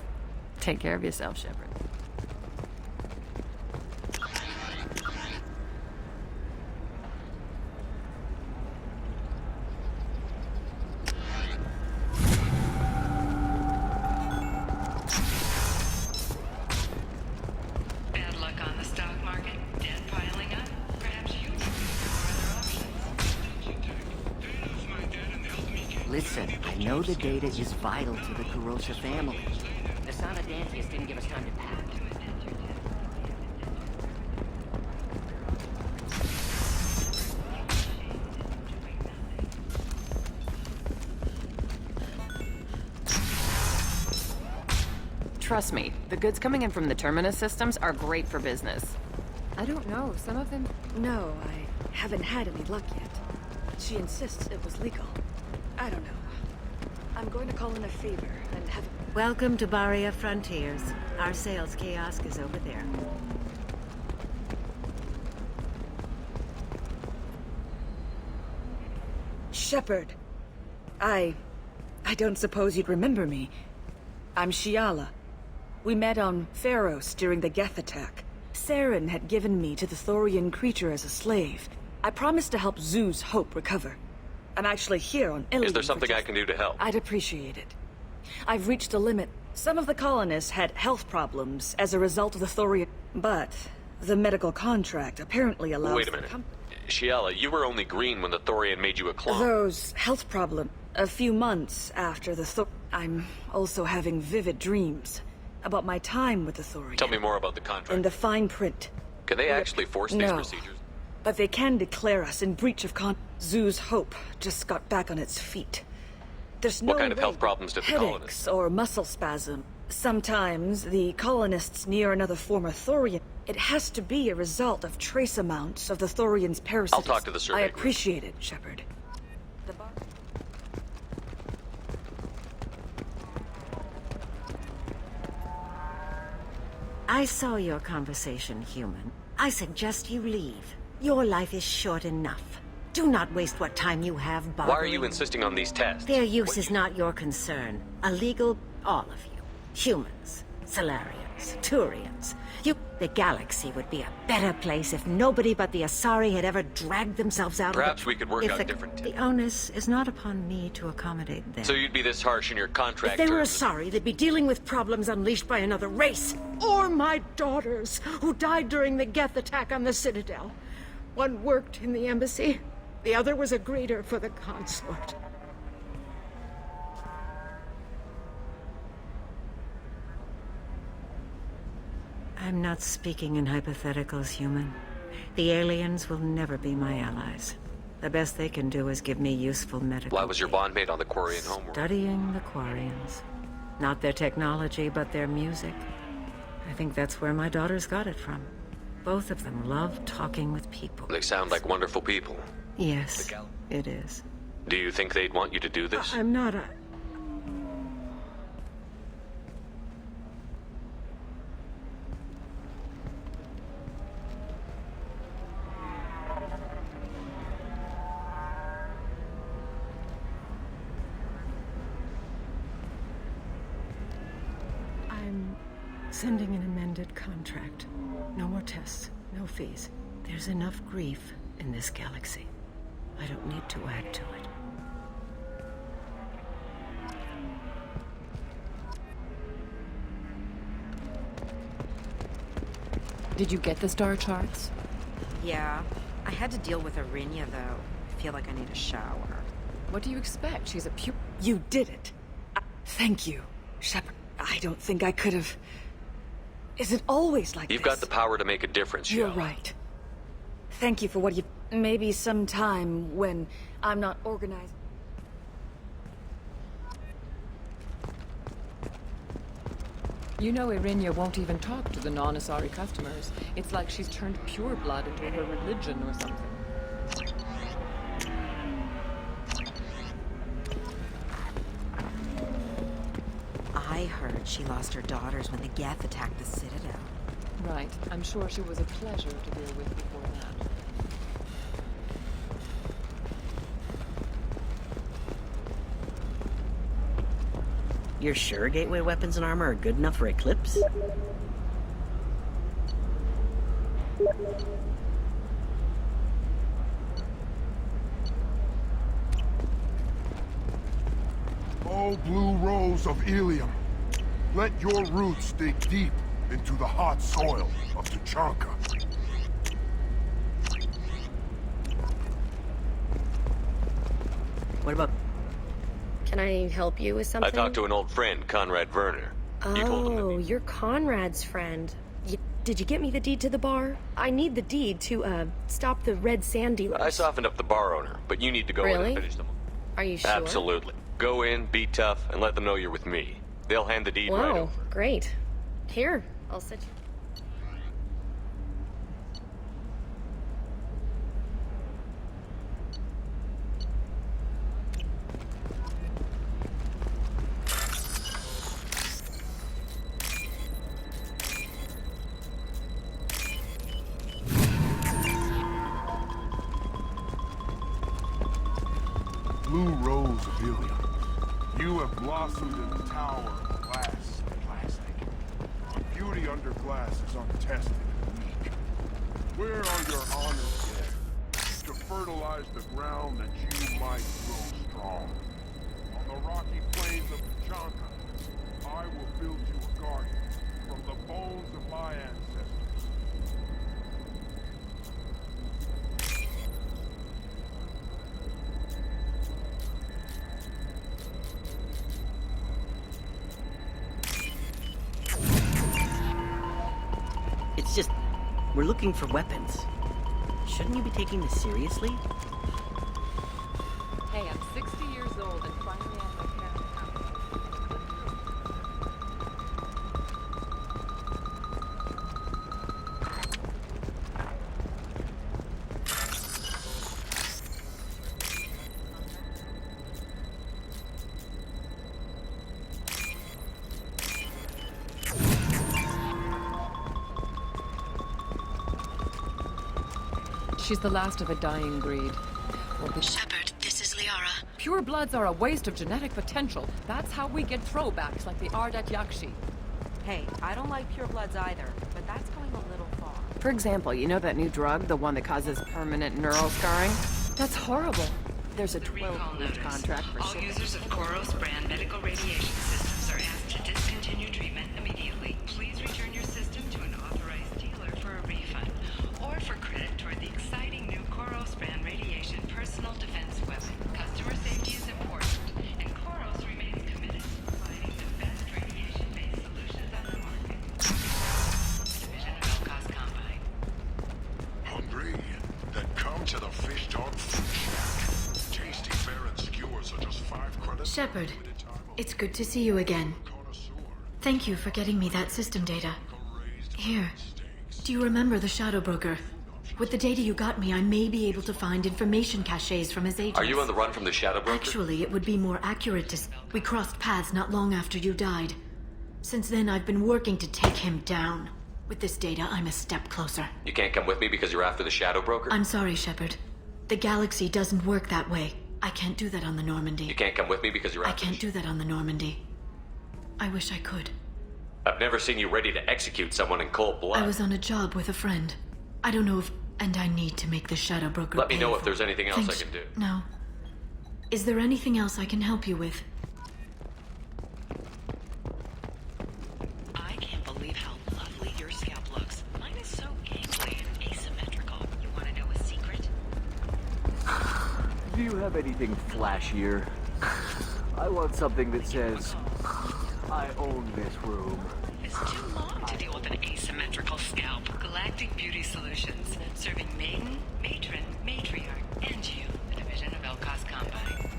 Speaker 18: Take care of yourself, Shepard.
Speaker 19: Bad luck on the stock market, debt piling up. Perhaps you
Speaker 2: Listen, I know the data is vital to the Kurosa family. The Sanadantius didn't give us time to pack.
Speaker 18: Trust me, the goods coming in from the Terminus systems are great for business.
Speaker 13: I don't know. Some of them... No, I haven't had any luck yet. She insists it was legal. I don't know. I'm going to call in a favor and have...
Speaker 21: Welcome to Baria Frontiers. Our sales kiosk is over there.
Speaker 13: Shepard. I don't suppose you'd remember me. I'm Shiala. We met on Pharos during the Geth attack. Saren had given me to the Thorian creature as a slave. I promised to help Zoo's Hope recover. I'm actually here on Ilium.
Speaker 5: Is there something I can do to help?
Speaker 13: I'd appreciate it. I've reached a limit. Some of the colonists had health problems as a result of the Thorian... But the medical contract apparently allows...
Speaker 5: Wait a minute. Shiala, you were only green when the Thorian made you a clone.
Speaker 13: Those health problems. A few months after the I'm also having vivid dreams about my time with the Thorian.
Speaker 5: Tell me more about the contract.
Speaker 13: In the fine print.
Speaker 5: Can they actually force these
Speaker 13: No.
Speaker 5: procedures?
Speaker 13: But they can declare us in breach of Zoo's Hope just got back on its feet. There's no
Speaker 5: What kind of health
Speaker 13: way
Speaker 5: problems did the
Speaker 13: headaches
Speaker 5: colonists?
Speaker 13: or muscle spasm. Sometimes the colonists near another former Thorian. It has to be a result of trace amounts of the Thorian's parasites.
Speaker 5: I'll talk to the survey
Speaker 13: I
Speaker 5: group.
Speaker 13: appreciate it, Shepard.
Speaker 7: I saw your conversation, human. I suggest you leave. Your life is short enough. Do not waste what time you have bothering.
Speaker 5: Why are you insisting on these tests?
Speaker 7: Their use is not your concern. Illegal, all of you. Humans, Solarians, Turians. The galaxy would be a better place if nobody but the Asari had ever dragged themselves out
Speaker 5: Perhaps
Speaker 7: of
Speaker 5: we could work out different.
Speaker 7: The onus is not upon me to accommodate them.
Speaker 5: So you'd be this harsh in your contract
Speaker 7: If they were
Speaker 5: terms?
Speaker 7: Asari, they'd be dealing with problems unleashed by another race. Or my daughters, who died during the Geth attack on the Citadel. One worked in the embassy. The other was a greeter for the consort. I'm not speaking in hypotheticals, human. The aliens will never be my allies. The best they can do is give me useful medical.
Speaker 5: Why was your bondmate on the Quarian homeworld?
Speaker 7: Studying the Quarians. Not their technology, but their music. I think that's where my daughters got it from. Both of them love talking with people.
Speaker 5: They sound like wonderful people.
Speaker 7: Yes, it is.
Speaker 5: Do you think they'd want you to do this?
Speaker 7: I'm not a... I'm sending an amended contract. No more tests, no fees. There's enough grief in this galaxy. I don't need to add to it.
Speaker 18: Did you get the star charts?
Speaker 9: Yeah. I had to deal with Arinya, though. I feel like I need a shower.
Speaker 18: What do you expect? She's a
Speaker 13: You did it. Thank you, Shepard. I don't think I could have... Is it always like
Speaker 5: You've
Speaker 13: this?
Speaker 5: got the power to make a difference,
Speaker 13: You're
Speaker 5: Yao.
Speaker 13: right. Thank you for what you... Maybe sometime when I'm not organized...
Speaker 18: You know Irinya won't even talk to the non-Asari customers. It's like she's turned pure blood into her religion or something.
Speaker 9: I heard she lost her daughters when the Geth attacked the Citadel.
Speaker 18: Right. I'm sure she was a pleasure to deal with before that.
Speaker 2: You're sure gateway weapons and armor are good enough for Eclipse?
Speaker 12: O blue rose of Ilium, let your roots dig deep into the hot soil of Tuchanka.
Speaker 2: What about...
Speaker 15: Can I help you with something?
Speaker 5: I talked to an old friend, Conrad Werner. You told him
Speaker 15: Oh, you're Conrad's friend. Did you get me the deed to the bar? I need the deed to, stop the red sand dealers.
Speaker 5: I softened up the bar owner, but you need to go in
Speaker 15: Really?
Speaker 5: and finish them.
Speaker 15: Are you sure?
Speaker 5: Absolutely. Go in, be tough, and let them know you're with me. They'll hand the deed right
Speaker 15: Wow,
Speaker 5: over.
Speaker 15: great. Here, I'll set you...
Speaker 12: Blue rose of Ilium, you have blossomed in the tower of glass and plastic. But beauty under glass is untested and weak. Where are your honors yet? To fertilize the ground that you might grow strong. On the rocky plains of Tuchanka, I will build you a garden from the bones of my ancestors.
Speaker 2: It's just... we're looking for weapons. Shouldn't you be taking this seriously?
Speaker 18: Hey, I'm 60 years old and finally at my parents' house. She's the last of a dying breed.
Speaker 19: Shepard, this is Liara.
Speaker 18: Pure bloods are a waste of genetic potential. That's how we get throwbacks like the Ardat Yakshi.
Speaker 9: Hey, I don't like purebloods either, but that's going a little far.
Speaker 18: For example, you know that new drug, the one that causes permanent neural scarring? That's horrible. There's a 12-month contract for
Speaker 19: All users of Koros brand medical radiation systems are asked to discontinue treatment immediately. Please return your system to an authorized dealer for a refund, or for credit toward the exciting new Koros brand radiation personal defense weapon. Customer safety is important, and Koros remains committed to providing the best radiation-based solutions on the market. Division of Elcos Combine.
Speaker 12: Hungry? Then come to the Fish Dog Food Shack. Tasty fare and skewers are just 5 credits.
Speaker 8: Shepard, it's good to see you again. Thank you for getting me that system data. Here, do you remember the Shadow Broker? With the data you got me, I may be able to find information caches from his agents.
Speaker 5: Are you on the run from the Shadow Broker?
Speaker 8: Actually, it would be more accurate to... We crossed paths not long after you died. Since then, I've been working to take him down. With this data, I'm a step closer.
Speaker 5: You can't come with me because you're after the Shadow Broker?
Speaker 8: I'm sorry, Shepard. The galaxy doesn't work that way. I can't do that on the Normandy.
Speaker 5: You can't come with me because you're
Speaker 8: I
Speaker 5: after...
Speaker 8: can't do that on the Normandy. I wish I could.
Speaker 5: I've never seen you ready to execute someone in cold blood.
Speaker 8: I was on a job with a friend. I don't know if... And I need to make the Shadow Broker
Speaker 5: Let me
Speaker 8: pay
Speaker 5: know if
Speaker 8: for-
Speaker 5: there's anything else
Speaker 8: Thanks.
Speaker 5: I can do.
Speaker 8: No. Is there anything else I can help you with?
Speaker 19: I can't believe how lovely your scalp looks. Mine is so gangly and asymmetrical. You want to know a secret?
Speaker 3: Do you have anything flashier? I want something that says, I own this room.
Speaker 19: It's too long to deal with an asymmetrical scalp. Galactic Beauty Solutions, serving maiden, matron, matriarch, and you, the division of Elcos Combine.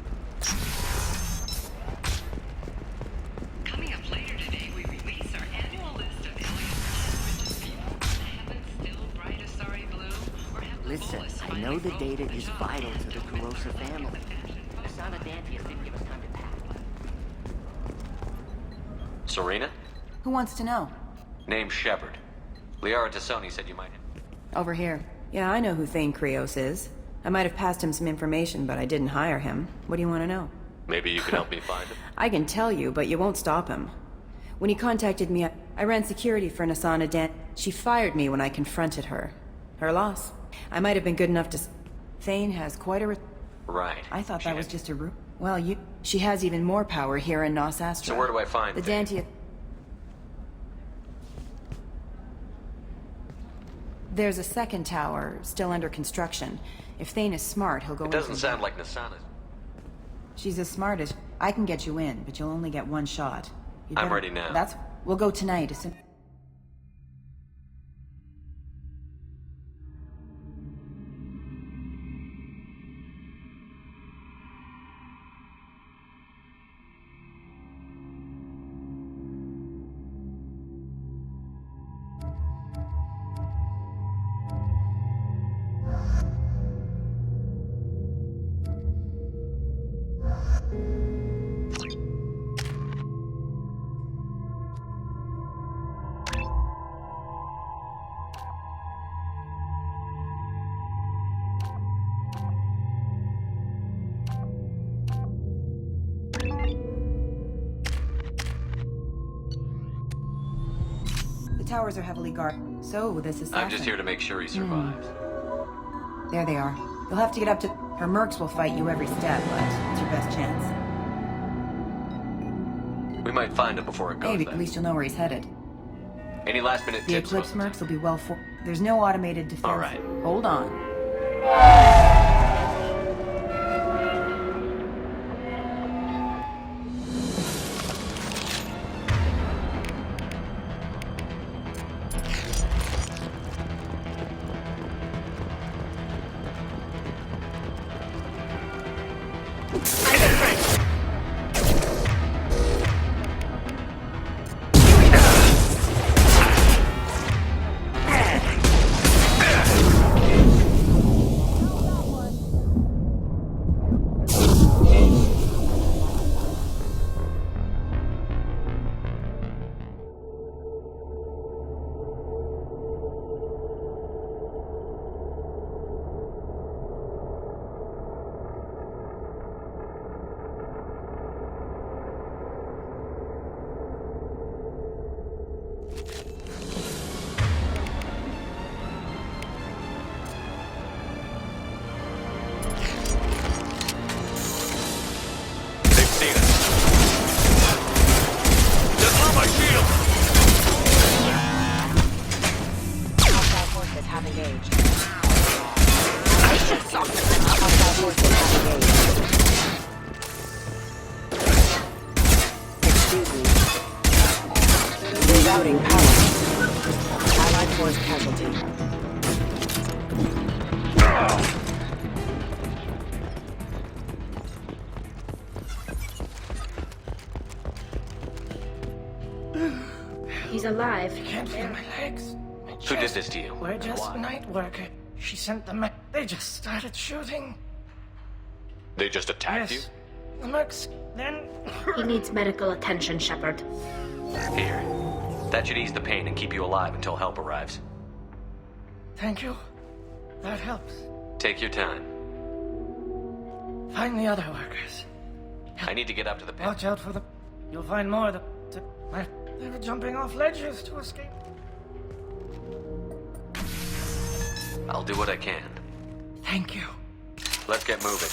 Speaker 19: Coming up later today, we release our annual list of Ilium's richest people. Heaven still bright Asari blue, or have the
Speaker 2: Listen,
Speaker 19: fullest
Speaker 2: I know the
Speaker 19: finally
Speaker 2: data
Speaker 19: rolled
Speaker 2: is
Speaker 19: the
Speaker 2: vital
Speaker 19: job
Speaker 2: to the
Speaker 19: and don't
Speaker 2: Carosa
Speaker 19: miss
Speaker 2: family.
Speaker 19: the
Speaker 2: Asana Dantius didn't give us time to pack.
Speaker 5: Serena?
Speaker 1: Who wants to know?
Speaker 5: Name Shepard. Liara Tassoni said you might...
Speaker 1: Over here. Yeah, I know who Thane Krios is. I might have passed him some information, but I didn't hire him. What do you want to know?
Speaker 5: Maybe you can help me find him?
Speaker 1: I can tell you, but you won't stop him. When he contacted me, I ran security for Nasana Dan. She fired me when I confronted her. Her loss. I might have been good enough to... Thane has quite a...
Speaker 5: Right.
Speaker 1: I thought that was just a Well, She has even more power here in Nos Astra.
Speaker 5: So where do I find
Speaker 1: the
Speaker 5: Thane?
Speaker 1: Dantia? There's a second tower, still under construction. If Thane is smart, he'll go
Speaker 5: It doesn't sound like Nasana's.
Speaker 1: She's as smart as... I can get you in, but you'll only get one shot. You'd
Speaker 5: I'm
Speaker 1: better-
Speaker 5: ready now.
Speaker 1: We'll go tonight as soon... The towers are heavily guarded. So, this assassin...
Speaker 5: I'm just here to make sure he survives.
Speaker 1: There they are. You'll have to get up to... Her mercs will fight you every step, but it's your best chance.
Speaker 5: We might find him before it goes
Speaker 1: Maybe,
Speaker 5: then.
Speaker 1: at least you'll know where he's headed.
Speaker 5: Any last minute
Speaker 1: The
Speaker 5: tips?
Speaker 1: Eclipse mercs will be well for... There's no automated defense.
Speaker 5: All right.
Speaker 1: Hold on.
Speaker 11: Routing power. Allied force casualty.
Speaker 16: He's alive.
Speaker 17: Can't feel my legs.
Speaker 5: Who did this to you?
Speaker 17: We're just night worker. She sent the mech. They just started shooting.
Speaker 5: They just attacked
Speaker 17: Yes. The mechs, then...
Speaker 16: He needs medical attention, Shepard.
Speaker 5: you? Here. That should ease the pain and keep you alive until help arrives.
Speaker 17: Thank you. That helps.
Speaker 5: Take your time.
Speaker 17: Find the other workers.
Speaker 5: I need to get up to the pit.
Speaker 17: Watch out for the... You'll find more. They were jumping off ledges to escape.
Speaker 5: I'll do what I can.
Speaker 17: Thank you.
Speaker 5: Let's get moving.